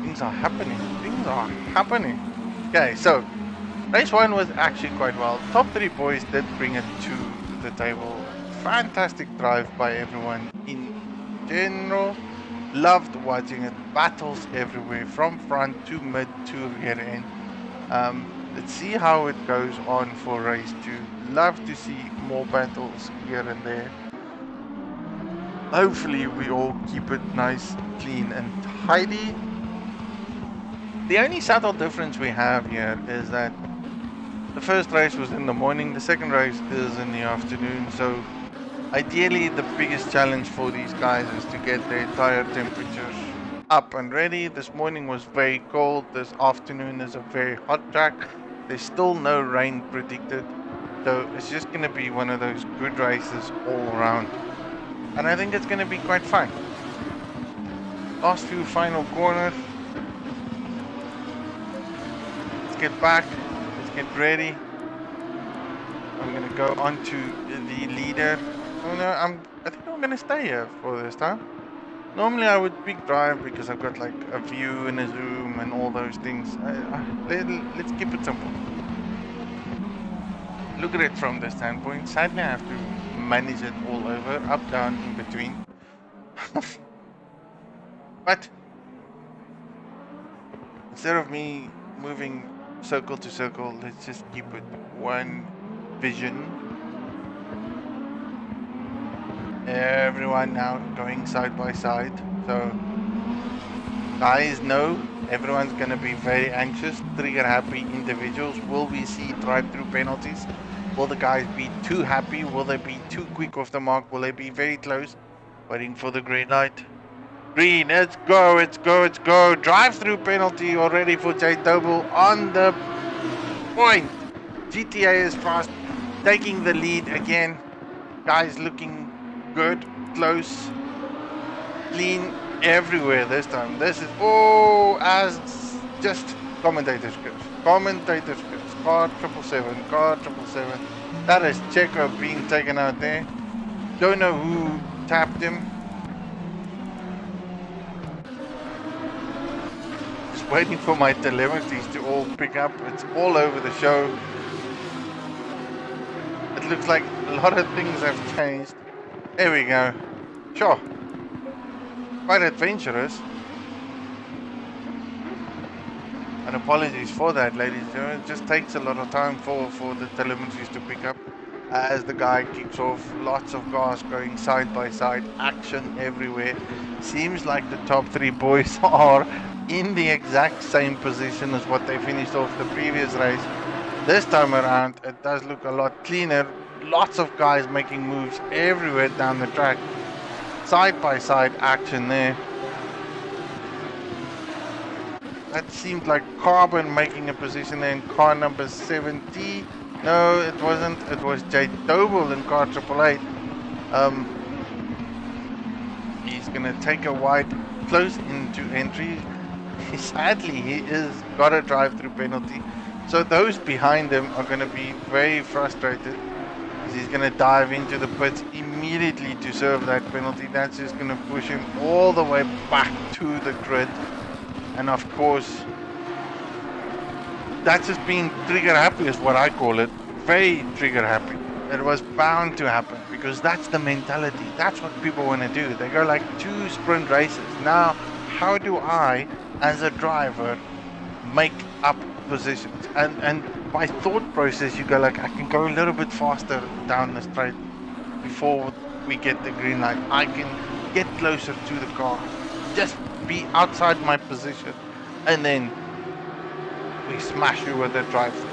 Things are happening. Things are happening. Okay, so race 1 was actually quite well. Top 3 boys did bring it to the table. Fantastic drive by everyone in general. Loved watching it. Battles everywhere, from front to mid to rear end. Let's see how it goes on for race 2. Love to see more battles here and there. Hopefully we all keep it nice, clean and tidy. The only subtle difference we have here is that the first race was in the morning, the second race is in the afternoon. So ideally the biggest challenge for these guys is to get their tire temperatures up and ready. This morning was very cold. This afternoon is a very hot track. There's still no rain predicted, so it's just going to be one of those good races all around, and I think it's going to be quite fun. Last few final corners. Let's get back, let's get ready. I'm going to go onto the leader. Oh no, I think I'm going to stay here for this time. Normally I would big drive because I've got like a view and a zoom and all those things. Let's keep it simple. Look at it from this standpoint. Sadly I have to manage it all over, up, down, in between. But instead of me moving circle to circle, let's just keep it one vision. Everyone now going side by side, so guys know everyone's gonna be very anxious, trigger happy individuals. Will we see drive-through penalties? Will the guys be too happy? Will they be too quick off the mark? Will they be very close? Waiting for the green light. Green, let's go, let's go, let's go. Drive-through penalty already for J Double on the point. GTA is fast, taking the lead again. Guys looking good, close, clean everywhere this time. This is, oh, as just commentator skills. Commentator skills. Car 777, car 777. That is Checo being taken out there. Don't know who tapped him. Just waiting for my telemetries to all pick up. It's all over the show. It looks like a lot of things have changed. There we go. Sure. Quite adventurous. And apologies for that, ladies and gentlemen. It just takes a lot of time for the telemetries to pick up. As the guy kicks off, lots of cars going side by side, action everywhere. Seems like the top 3 boys are in the exact same position as what they finished off the previous race. This time around, it does look a lot cleaner. Lots of guys making moves everywhere down the track. Side by side action there. That seemed like Carbon making a position there in car number 70. No, it wasn't. It was Jay Doble in car 888. He's gonna take a wide close into entry. Sadly, he is got a drive-through penalty. So those behind him are gonna be very frustrated. He's gonna dive into the pits immediately to serve that penalty. That's just gonna push him all the way back to the grid. And of course, that's just being trigger happy is what I call it. Very trigger happy. It was bound to happen because that's the mentality. That's what people want to do. They go like 2 sprint races. Now, how do I, as a driver, make up positions? And by thought process, you go like, I can go a little bit faster down the straight before we get the green light. I can get closer to the car, just be outside my position, and then we smash you with the drive-through.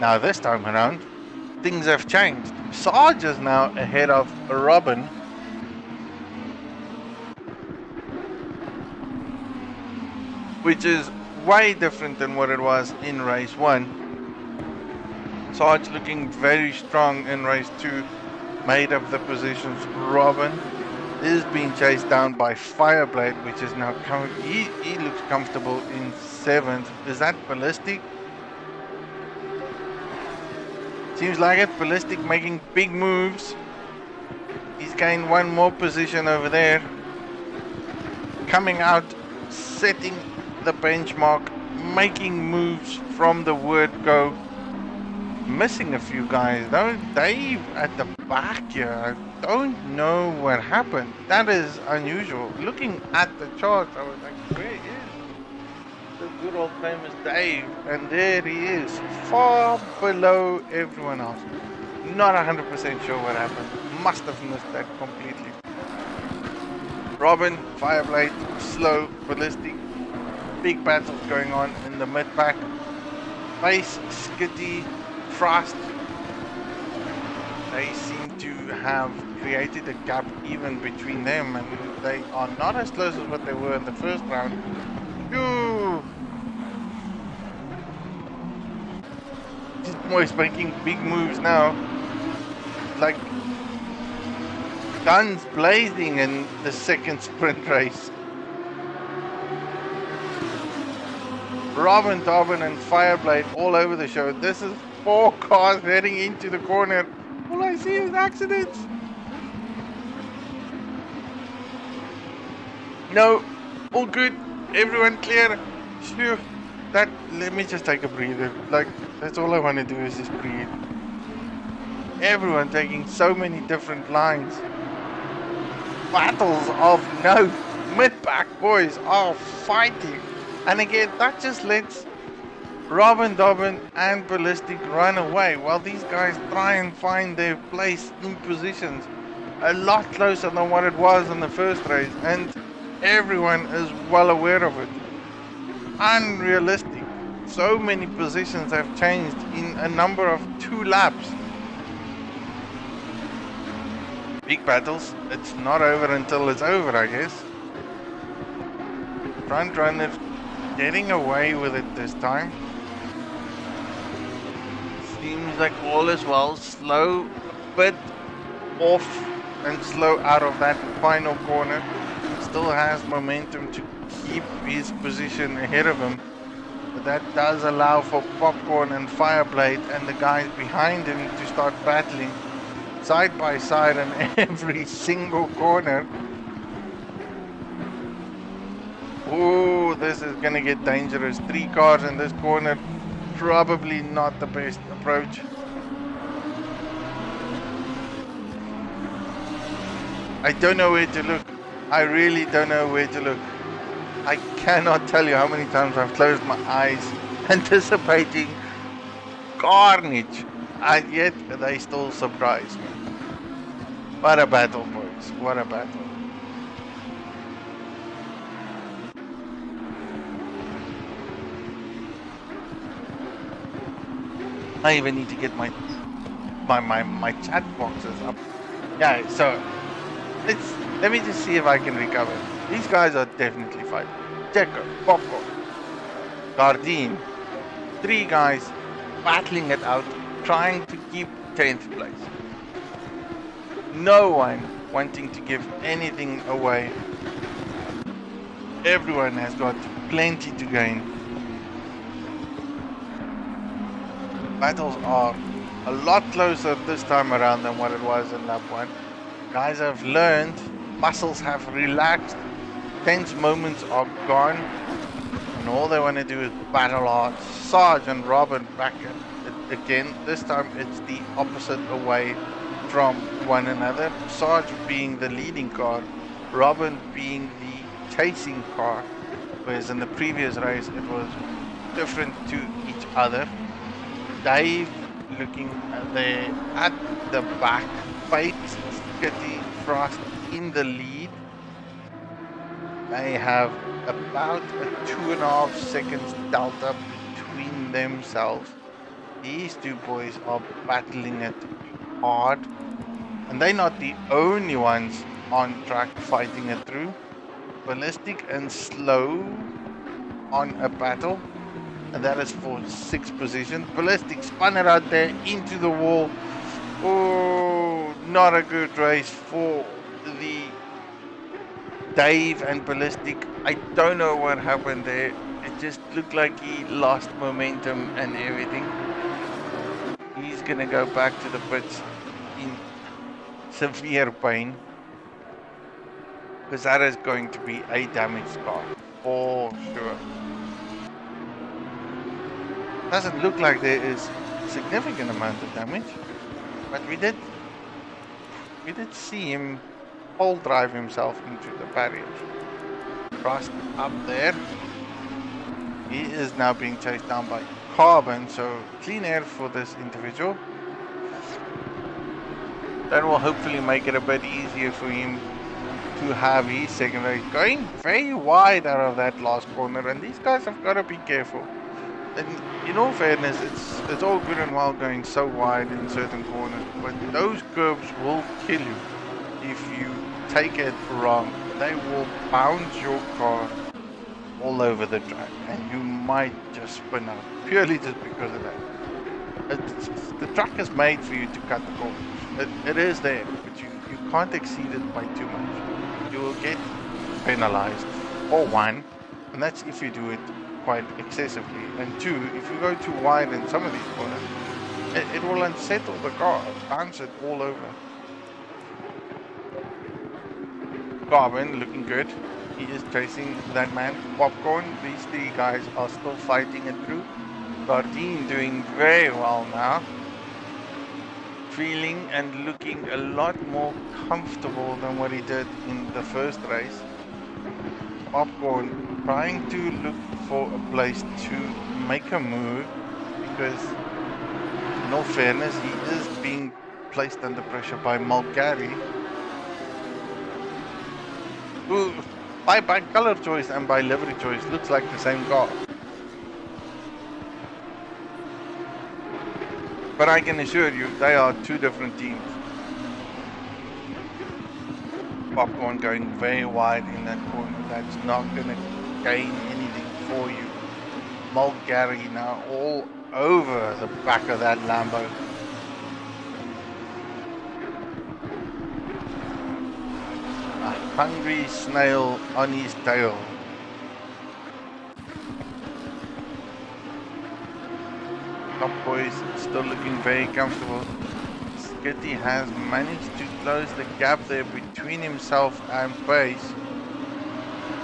Now this time around, things have changed. Sarge is now ahead of Robin. Which is way different than what it was in race 1. Sarge looking very strong in race 2, made up the positions. Robin is being chased down by Fireblade, which is now coming. He looks comfortable in 7th. Is that Ballistic? Seems like it. Ballistic making big moves. He's gained 1 more position over there. Coming out, setting the benchmark, making moves from the word go. Missing a few guys though. Dave at the back here. I don't know what happened. That is unusual. Looking at the chart, I was like, where is the good old famous Dave? And there he is, far below everyone else. Not 100% sure what happened. Must have missed that completely. Robin, Fireblade, slow, Ballistic. Big battles going on in the mid pack. Face, Skitty, Frost. They seem to have created a gap even between them, and they are not as close as what they were in the first round. Ooh. This boy's making big moves now. Like guns blazing in the second sprint race. Robin, Dobbin and Fireblade all over the show. This is 4 cars heading into the corner. All I see is accidents. No, all good. Everyone clear. Phew. Let me just take a breather. Like, that's all I want to do is just breathe. Everyone taking so many different lines. Battles of note. Mid-pack boys are fighting. And again, that just lets Robin, Dobbin and Ballistic run away while these guys try and find their place in positions a lot closer than what it was in the first race, and everyone is well aware of it. Unrealistic. So many positions have changed in a number of 2 laps. Big battles. It's not over until it's over, I guess. Front runners getting away with it this time. Seems like all is well. Slow, bit off and slow out of that final corner. Still has momentum to keep his position ahead of him. But that does allow for Popcorn and Fireblade and the guys behind him to start battling side by side in every single corner. Oh, this is gonna get dangerous. 3 cars in this corner, probably not the best approach. I don't know where to look. I really don't know where to look. I cannot tell you how many times I've closed my eyes anticipating carnage, and yet they still surprise me. What a battle, boys. What a battle. I even need to get my chat boxes up. Yeah, so let me just see if I can recover. These guys are definitely fighting. Checo, Popcorn, Gardine. 3 guys battling it out, trying to keep 10th place. No one wanting to give anything away. Everyone has got plenty to gain. Battles are a lot closer this time around than what it was in lap 1. Guys have learned, muscles have relaxed, tense moments are gone, and all they want to do is battle hard. Sarge and Robin back at it again. This time it's the opposite away from one another. Sarge being the leading car, Robin being the chasing car, whereas in the previous race it was different to each other. Dave looking there at the back, fights Kitty Frost in the lead. They have about a 2.5 seconds delta between themselves. These two boys are battling it hard, and they're not the only ones on track fighting it through. Ballistic and Slow on a battle, and that is for 6th position. Ballistic spun it out there into the wall. Oh, not a good race for the Dave and Ballistic. I don't know what happened there. It just looked like he lost momentum and everything. He's gonna go back to the pits in severe pain, because that is going to be a damaged car for sure. Doesn't look like there is significant amount of damage, but we did see him pole drive himself into the barriers. Frost up there. He is now being chased down by Carbon, so clean air for this individual. That will hopefully make it a bit easier for him to have his second race. Going very wide out of that last corner, and these guys have got to be careful. And in all fairness, it's all good and well going so wide in certain corners, but those curves will kill you if you take it wrong. They will bounce your car all over the track, and you might just spin out purely just because of that. The track is made for you to cut the corners. It is there, but you can't exceed it by too much. You will get penalized, for one, and that's if you do it quite excessively, and 2, if you go too wide in some of these corners, it will unsettle the car, bounce it all over. Carbon looking good. He is chasing that man. Popcorn, these 3 guys are still fighting it through. Gardine doing very well now. Feeling and looking a lot more comfortable than what he did in the first race. Popcorn trying to look for a place to make a move, because in all fairness, he is being placed under pressure by Mulgari, who by color choice and by livery choice looks like the same car. But I can assure you, they are 2 different teams. Popcorn going very wide in that corner. That's not going to gain anything for you. Mulgari now all over the back of that Lambo. A hungry snail on his tail. Top boys still looking very comfortable. Skitty has managed to close the gap there between himself and Pace.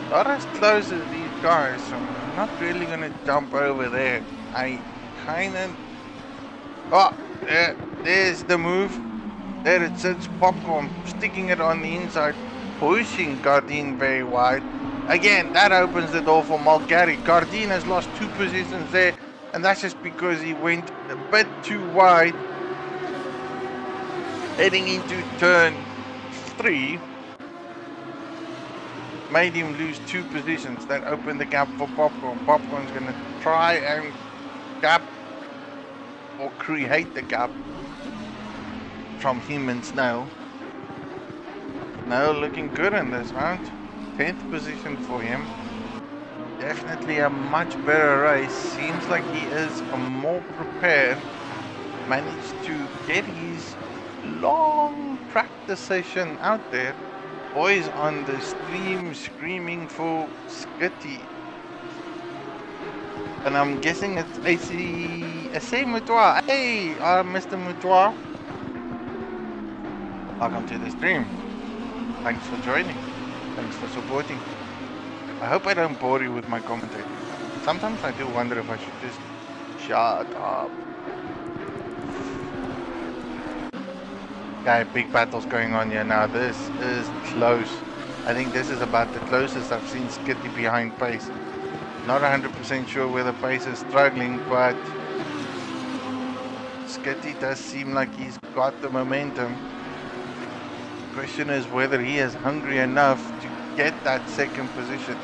Not as close as these guys, so I'm not really going to jump over there. I kind of... Oh, there's the move. There it sits. Popcorn sticking it on the inside, pushing Gardine very wide. Again, that opens the door for Mulgari. Gardine has lost 2 positions there, and that's just because he went a bit too wide. Heading into turn 3, made him lose 2 positions. That opened the gap for Popcorn. Popcorn's going to try and gap or create the gap from him and Snail. Snail looking good in this round. 10th position for him. Definitely a much better race. Seems like he is more prepared. Managed to get his long practice session out there. Boys on the stream screaming for Skitty. And I'm guessing it's ACC Mutua. Hey, Mr. Mutua. Welcome to the stream. Thanks for joining. Thanks for supporting. I hope I don't bore you with my commentary. Sometimes I do wonder if I should just shut up. Okay, big battles going on here now. This is close. I think this is about the closest I've seen Skitty behind pace. Not 100% sure whether pace is struggling, but Skitty does seem like he's got the momentum. The question is whether he is hungry enough to get that second position.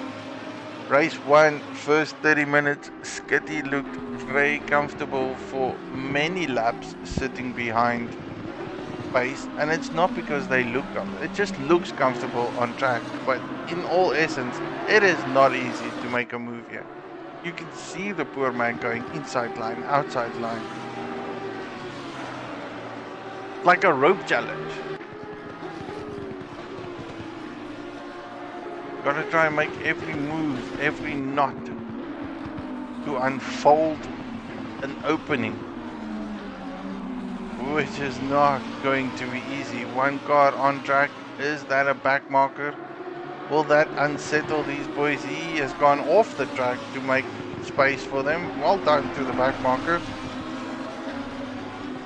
Race 1, first 30 minutes, Skitty looked very comfortable for many laps sitting behind pace, and it's not because they look comfortable, it just looks comfortable on track, but in all essence, it is not easy to make a move here. You can see the poor man going inside line, outside line. Like a rope challenge. Gotta try and make every move, every knot to unfold an opening, which is not going to be easy. One car on track, is that a back marker? Will that unsettle these boys? He has gone off the track to make space for them. Well done to the back marker.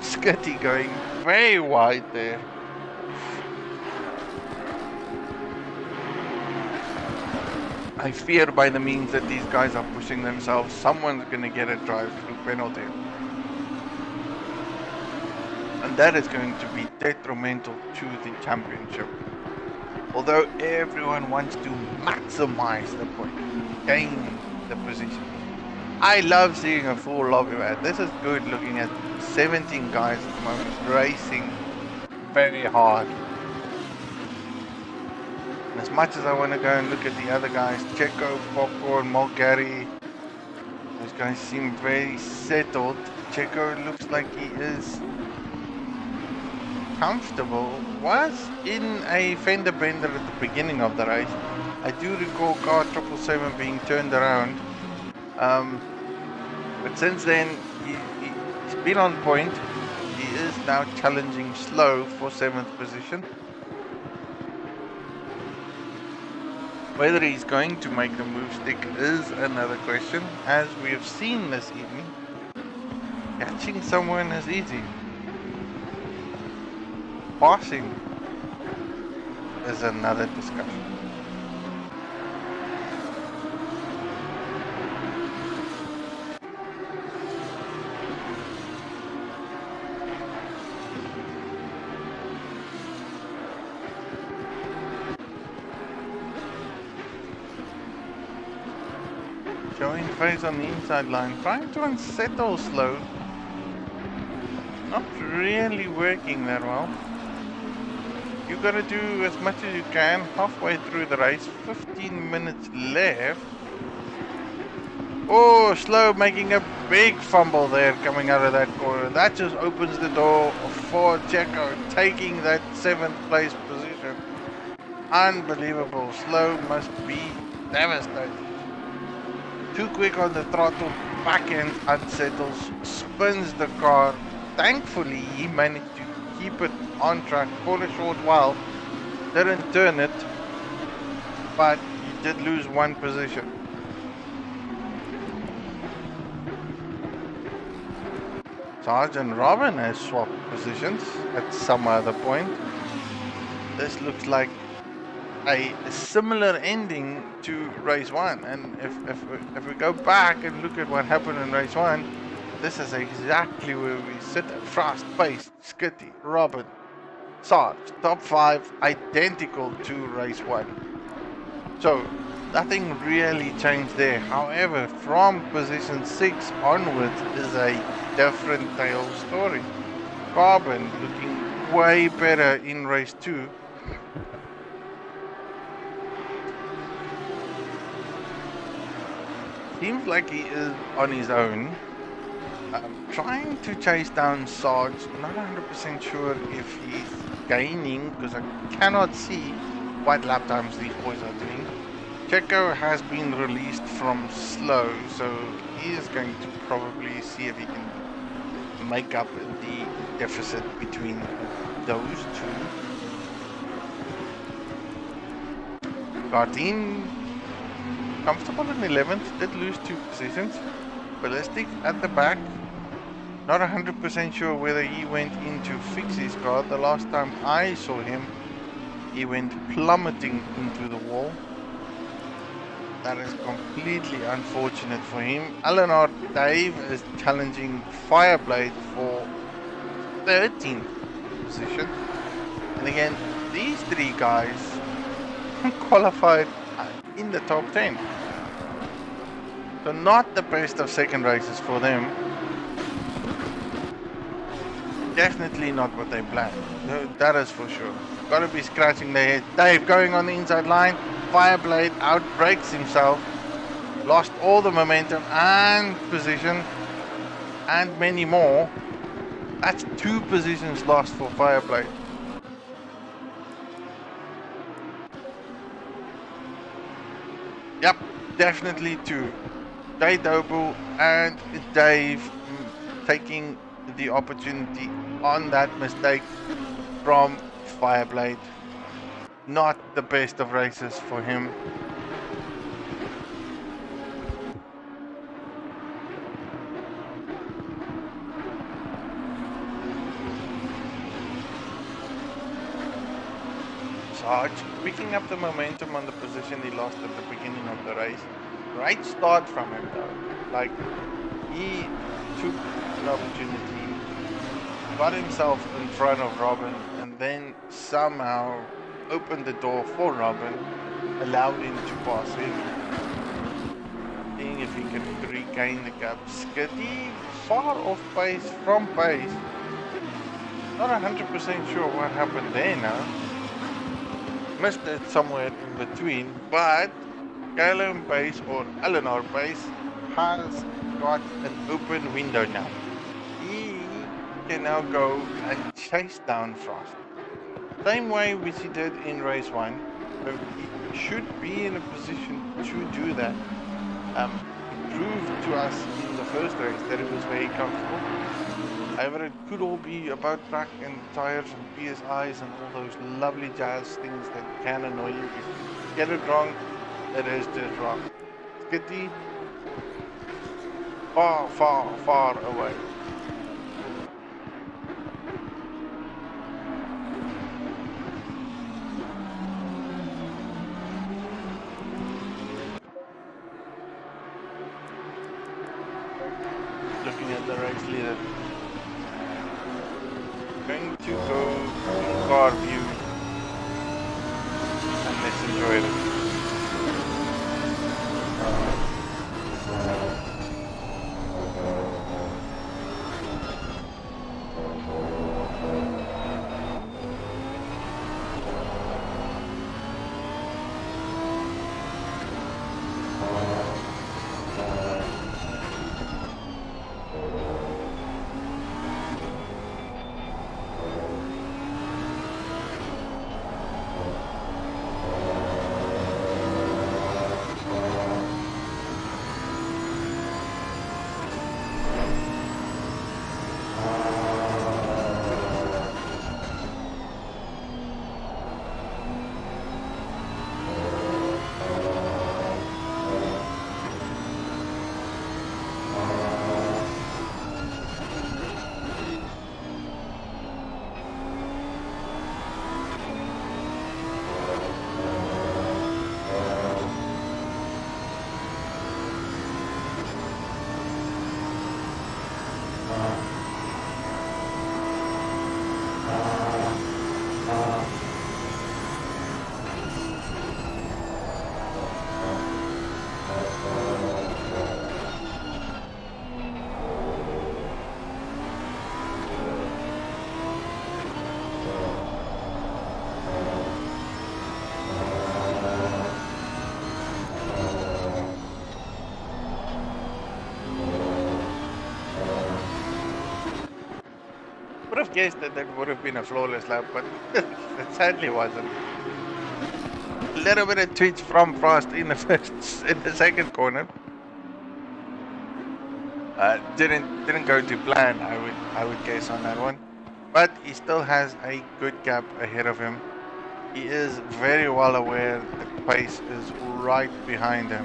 Skitty going very wide there. I fear by the means that these guys are pushing themselves, someone's going to get a drive-through penalty. And that is going to be detrimental to the championship. Although everyone wants to maximize the point, gain the position. I love seeing a full lobby man. This is good, looking at 17 guys at the moment racing very hard. And as much as I want to go and look at the other guys, Checo, Popcorn, Mulgari, those guys seem very settled. Checo looks like he is comfortable. Was in a fender bender at the beginning of the race. I do recall car 777 being turned around. But since then, he's been on point. He is now challenging slow for 7th position. Whether he's going to make the move stick is another question. As we have seen this evening, catching someone is easy. Passing is another discussion. Showing face on the inside line, trying to unsettle slow. Not really working that well. You gotta do as much as you can halfway through the race. 15 minutes left. Oh, slow, making a big fumble there coming out of that corner. That just opens the door for Checo taking that 7th place position. Unbelievable. Slow must be devastated. Too quick on the throttle, back end unsettles, spins the car. Thankfully, he managed to keep it on track for a short while. Didn't turn it, but he did lose one position. Sergeant Robin has swapped positions at some other point. This looks like a similar ending to race 1, and if we go back and look at what happened in race 1, this is exactly where we sit at. Fast-paced, Skitty, Robin, Sarge, top 5, identical to race 1. So nothing really changed there. However, from position 6 onwards is a different tale story. Carbon looking way better in race 2. seems like he is on his own. Trying to chase down Sarge. Not 100% sure if he's gaining because I cannot see what lap times these boys are doing. Checo has been released from slow, so he is going to probably see if he can make up the deficit between those two. Gardine, comfortable in 11th, did lose 2 positions. Ballistic at the back. Not 100% sure whether he went in to fix his car. The last time I saw him, he went plummeting into the wall. That is completely unfortunate for him. Eleanor Dave is challenging Fireblade for 13th position. And again, these 3 guys qualified in the top 10. So not the best of second races for them. Definitely not what they planned. No, that is for sure. Gotta be scratching their head. Dave going on the inside line. Fireblade outbreaks himself. Lost all the momentum and position. And many more. That's 2 positions lost for Fireblade. Yep, definitely 2. Jay Doble and Dave taking the opportunity on that mistake from Fireblade. Not the best of races for him. Sarge picking up the momentum on the position he lost at the beginning of the race. Great start from him though. Like, he took an opportunity, got himself in front of Robin, and then somehow opened the door for Robin, allowed him to pass him. Seeing if he can regain the gap. Skitty far off pace from pace. Not 100% sure what happened there now. Missed it somewhere in between, but Calum Base or Eleanor Base has got an open window now. He can now go and chase down Frost. Same way which he did in race 1. So he should be in a position to do that. He proved to us in the first race that it was very comfortable. However, it could all be about track and tires and PSIs and all those lovely jazz things that can annoy you. If you get it wrong, it is just wrong. Skitty, far, far, far away. Looking at the race leader. Going to go in car view and let's enjoy it. have guessed that that would have been a flawless lap, but it sadly wasn't. A little bit of twitch from Frost in the second corner. Didn't go to plan. I would guess on that one, but he still has a good gap ahead of him. He is very well aware that pace is right behind him,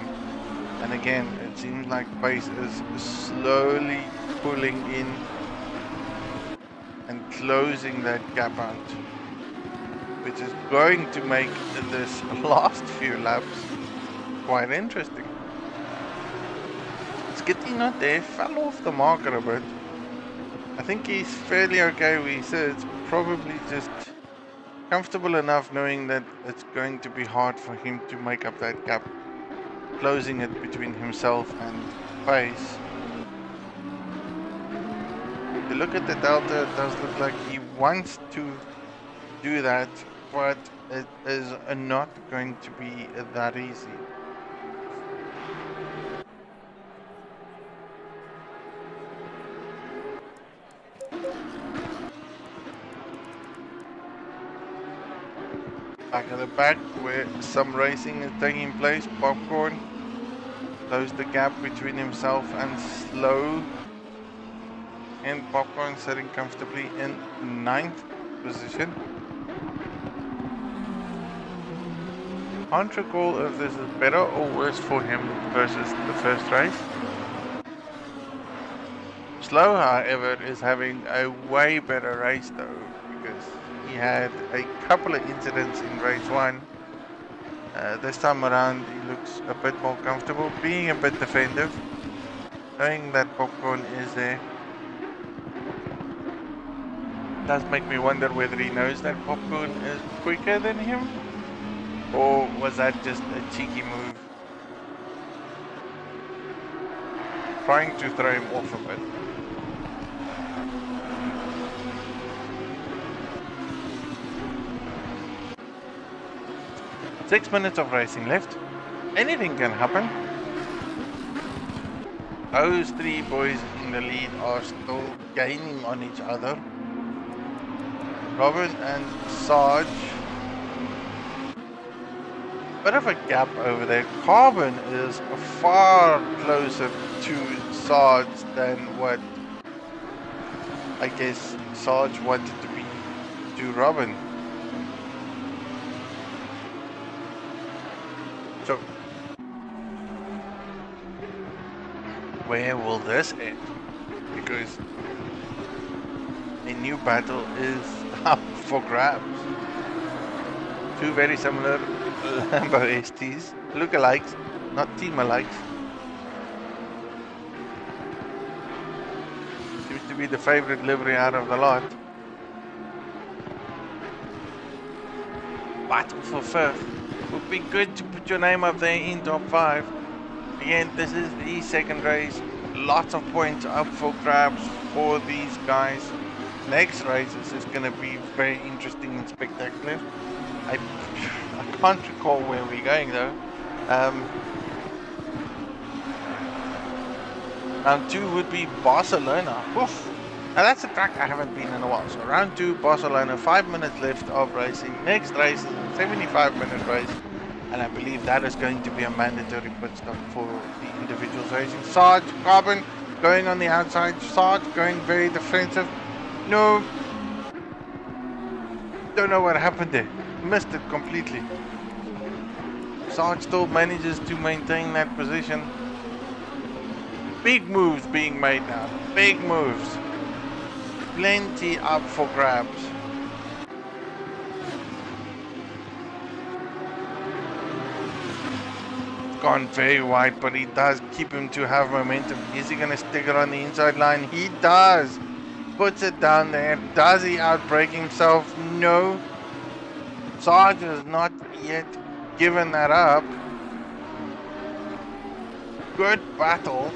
and again, it seems like pace is slowly pulling in and closing that gap out, which is going to make this last few laps quite interesting. Skitty not there, fell off the marker a bit. I think he's fairly okay where he sits, probably just comfortable enough knowing that it's going to be hard for him to make up that gap, closing it between himself and pace. If you look at the delta, it does look like he wants to do that, but it is not going to be that easy. Back at the back where some racing is taking place, Popcorn closed the gap between himself and Slow, and Popcorn sitting comfortably in 9th position. Can't recall if this is better or worse for him versus the first race. Slow, however, is having a way better race though, because he had a couple of incidents in race 1. This time around he looks a bit more comfortable, being a bit defensive, knowing that Popcorn is there. Does make me wonder whether he knows that Popcorn is quicker than him, or was that just a cheeky move, trying to throw him off a bit. Six minutes of racing left. Anything can happen. Those three boys in the lead are still gaining on each other. Robert and Sarge. Bit of a gap over there. Carbon is far closer to Sarge than what I guess Sarge wanted to be to Robin. So, where will this end? Because a new battle is up for grabs. Two very similar Lambo STs, lookalikes, not team-alikes. Seems to be the favorite livery out of the lot. Battle for 5th. Would be good to put your name up there in top 5. Again, this is the second race. Lots of points up for grabs for these guys. Next race is just going to be very interesting and spectacular. I can't recall where we're going though. Round 2 would be Barcelona. Oof. Now that's a track I haven't been in a while. So round 2, Barcelona, 5 minutes left of racing. Next race is a 75-minute race, and I believe that is going to be a mandatory pit stop for the individuals racing. Sarge, Carbon going on the outside. Sarge going very defensive. No, don't know what happened there. Missed it completely. Sarge still manages to maintain that position. Big moves being made now. Big moves. Plenty up for grabs. It's gone very wide, but he does keep him to have momentum. Is he going to stick it on the inside line? He does. Puts it down there. Does he outbrake himself? No. Sarge has not yet given that up. Good battle.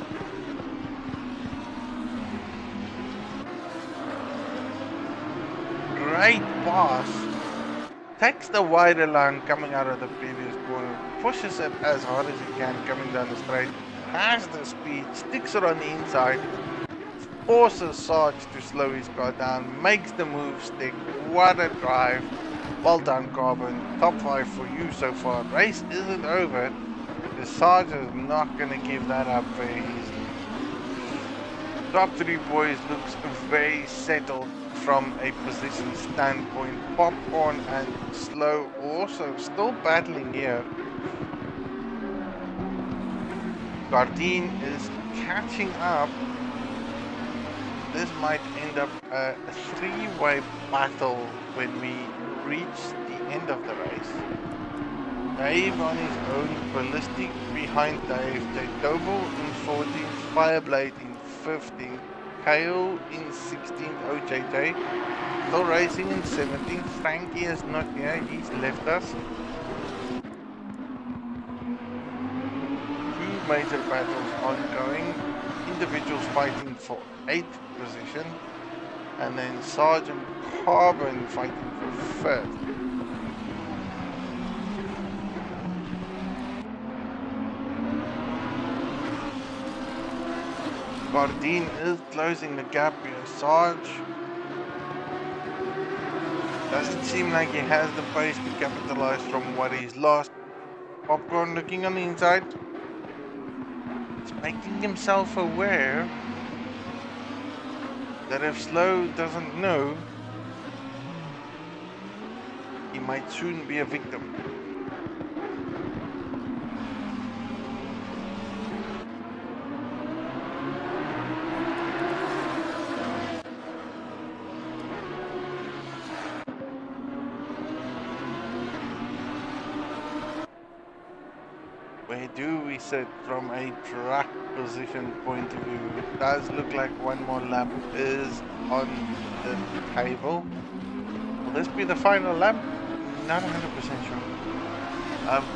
Great pass. Takes the wider line coming out of the previous corner. Pushes it as hard as he can coming down the straight. Has the speed. Sticks it on the inside. forces Sarge to slow his car down, makes the move stick. What a drive. Well done, Carbon. Top 5 for you so far. Race isn't over. The Sarge is not going to give that up very easily. Top 3 boys looks very settled from a position standpoint. Popcorn and Slow also still battling here. Gardine is catching up. This might end up a three-way battle when we reach the end of the race. Dave on his own, Ballistic behind Dave, Doble in 14th, Fireblade in 15th, Kale in 16th, OJJ still racing in 17th, Frankie is not here, he's left us. Two major battles ongoing, individuals fighting for 8th position, and then Sergeant Carbon fighting for 5th. Gardine is closing the gap here. Sarge doesn't seem like he has the pace to capitalize from what he's lost. Popcorn looking on the inside. He's making himself aware that if Slow doesn't know, he might soon be a victim. Where do we sit from a track position point of view? It does look like one more lap is on the table. Will this be the final lap? Not 100% sure.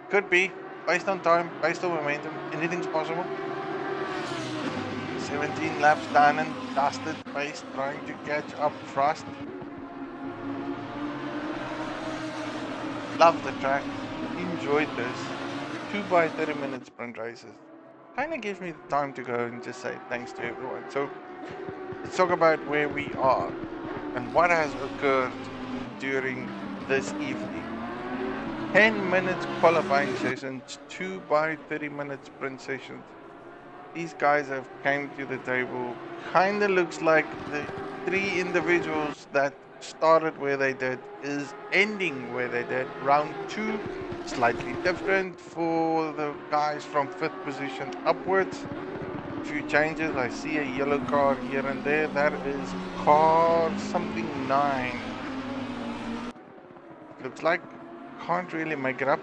Could be, based on time, based on momentum, anything's possible. 17 laps done and dusted, pace trying to catch up fast. Love the track, enjoyed this. 2 by 30 minute sprint races. Kind of gives me the time to go and just say thanks to everyone. So let's talk about where we are and what has occurred during this evening. 10 minutes qualifying sessions, 2 by 30 minute sprint sessions. These guys have came to the table. Kind of looks like the 3 individuals that started where they did is ending where they did. Round 2 slightly different for the guys from 5th position upwards. A few changes. I see a yellow car here and there. That is car something 9. Looks like can't really make it up.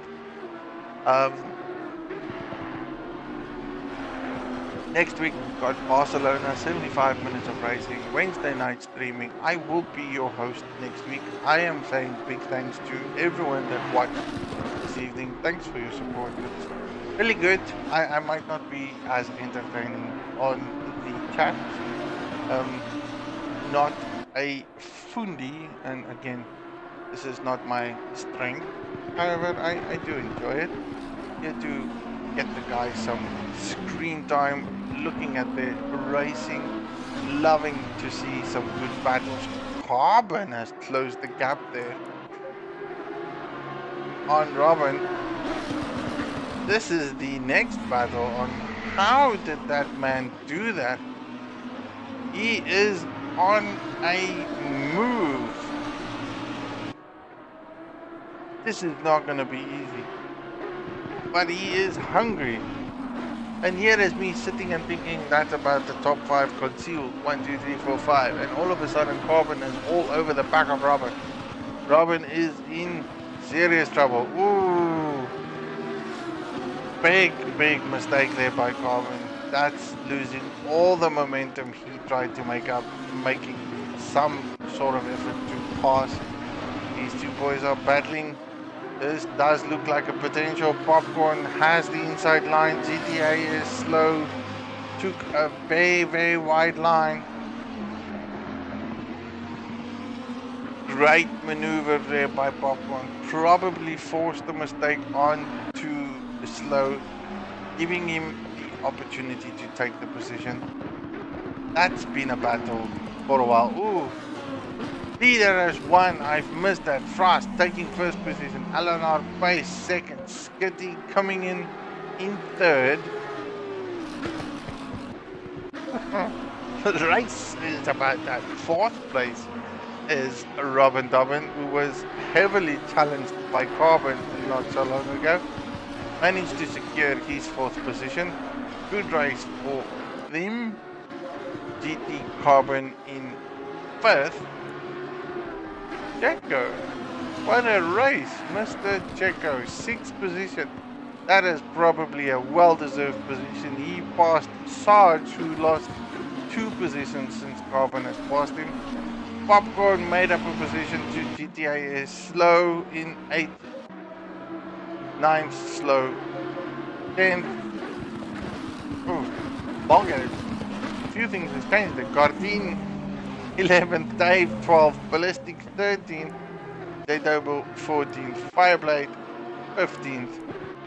Next week we've got Barcelona, 75 minutes of racing, Wednesday night streaming. I will be your host next week. I am saying big thanks to everyone that watched this evening. Thanks for your support. It's really good. I might not be as entertaining on the chat. Not a fundi, and again, this is not my strength. However, I do enjoy it. Get to get the guys some screen time, looking at their racing, loving to see some good battles. Carbon has closed the gap there on Robin. This is the next battle on how did that man do that. He is on a move. This is not going to be easy, but he is hungry. And here is me sitting and thinking that's about the top 5 concealed, 1, 2, 3, 4, 5, and all of a sudden Carbon is all over the back of Robin. Robin is in serious trouble. Ooh, big mistake there by Carbon. That's losing all the momentum he tried to make up, making some sort of effort to pass. These two boys are battling. This does look like a potential. Popcorn has the inside line. GTA is slow. Took a very wide line. Great maneuver there by Popcorn. Probably forced the mistake on to Slow, giving him the opportunity to take the position. That's been a battle for a while. Ooh, leader has won. I've missed that. Frost taking first position. Eleanor Pace second. Skitty coming in third. The race is about that. Fourth place is Robin Dobbin, who was heavily challenged by Carbon not so long ago. Managed to secure his fourth position. Good race for them. GT Carbon in fifth. Checo, what a race, Mr. Checo, sixth position. That is probably a well-deserved position. He passed Sarge, who lost 2 positions since Carbon has passed him. Popcorn made up a position to GTA is slow in 8th, 9th slow, 10th. Oh, Bulgaria. A few things have changed. The Gardine 11th, Dave 12th, Ballistic 13th, J-Double 14th, Fireblade 15th.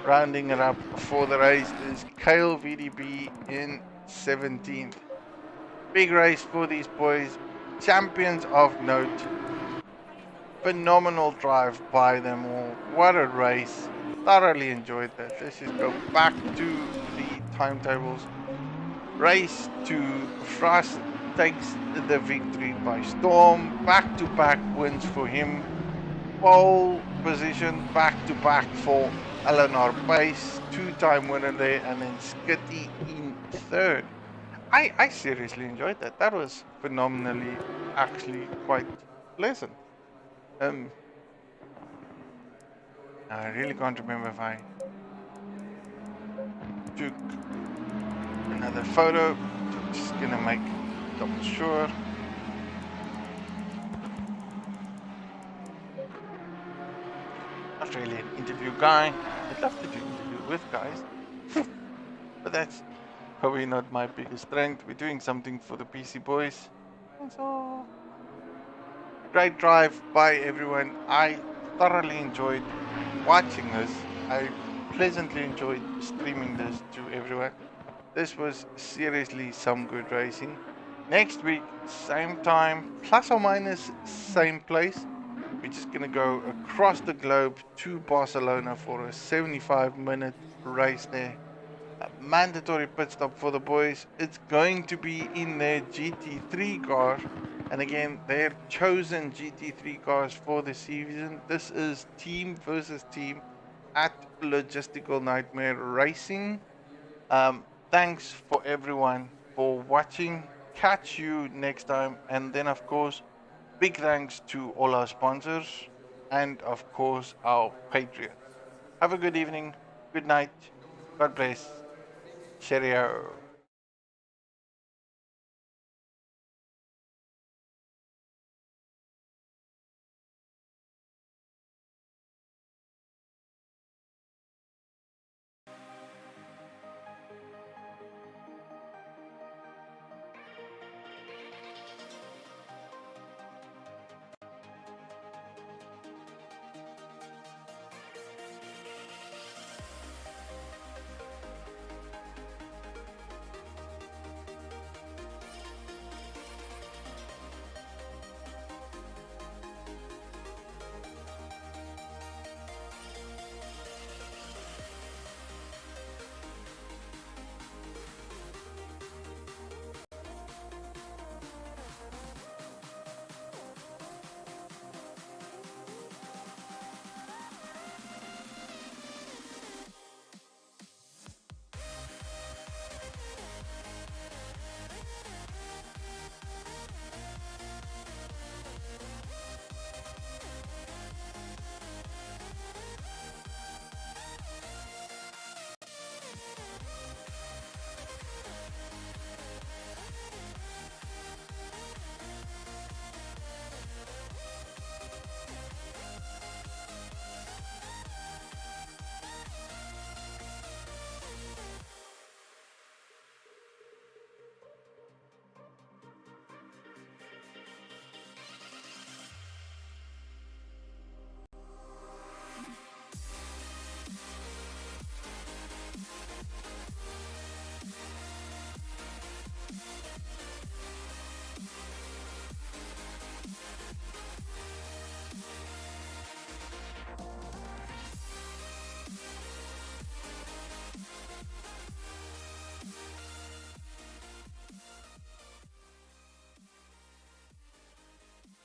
Rounding it up for the race is Kale VDB in 17th. Big race for these boys. Champions of note. Phenomenal drive by them all. What a race. Thoroughly enjoyed that. Let's just go back to the timetables. Race to Frost takes the victory by storm. Back-to-back wins for him. Pole position back-to-back for Eleanor Pace. 2-time winner there, and then Skitty in third. I seriously enjoyed that. That was phenomenally, actually quite pleasant. I really can't remember if I took another photo. So just gonna make double sure. Not really an interview guy. I'd love to do interview with guys, but that's probably not my biggest strength. We're doing something for the PC boys, and so great drive by everyone. I thoroughly enjoyed watching this. I pleasantly enjoyed streaming this to everyone. This was seriously some good racing. Next week, same time, plus or minus same place. We're just gonna go across the globe to Barcelona for a 75-minute race there. A mandatory pit stop for the boys. It's going to be in their GT3 car. And again, their chosen GT3 cars for the season. This is team versus team at Logistical Nightmare Racing. Thanks for everyone for watching. Catch you next time. And then, of course, big thanks to all our sponsors and, of course, our Patreons. Have a good evening. Good night. God bless. Cheerio.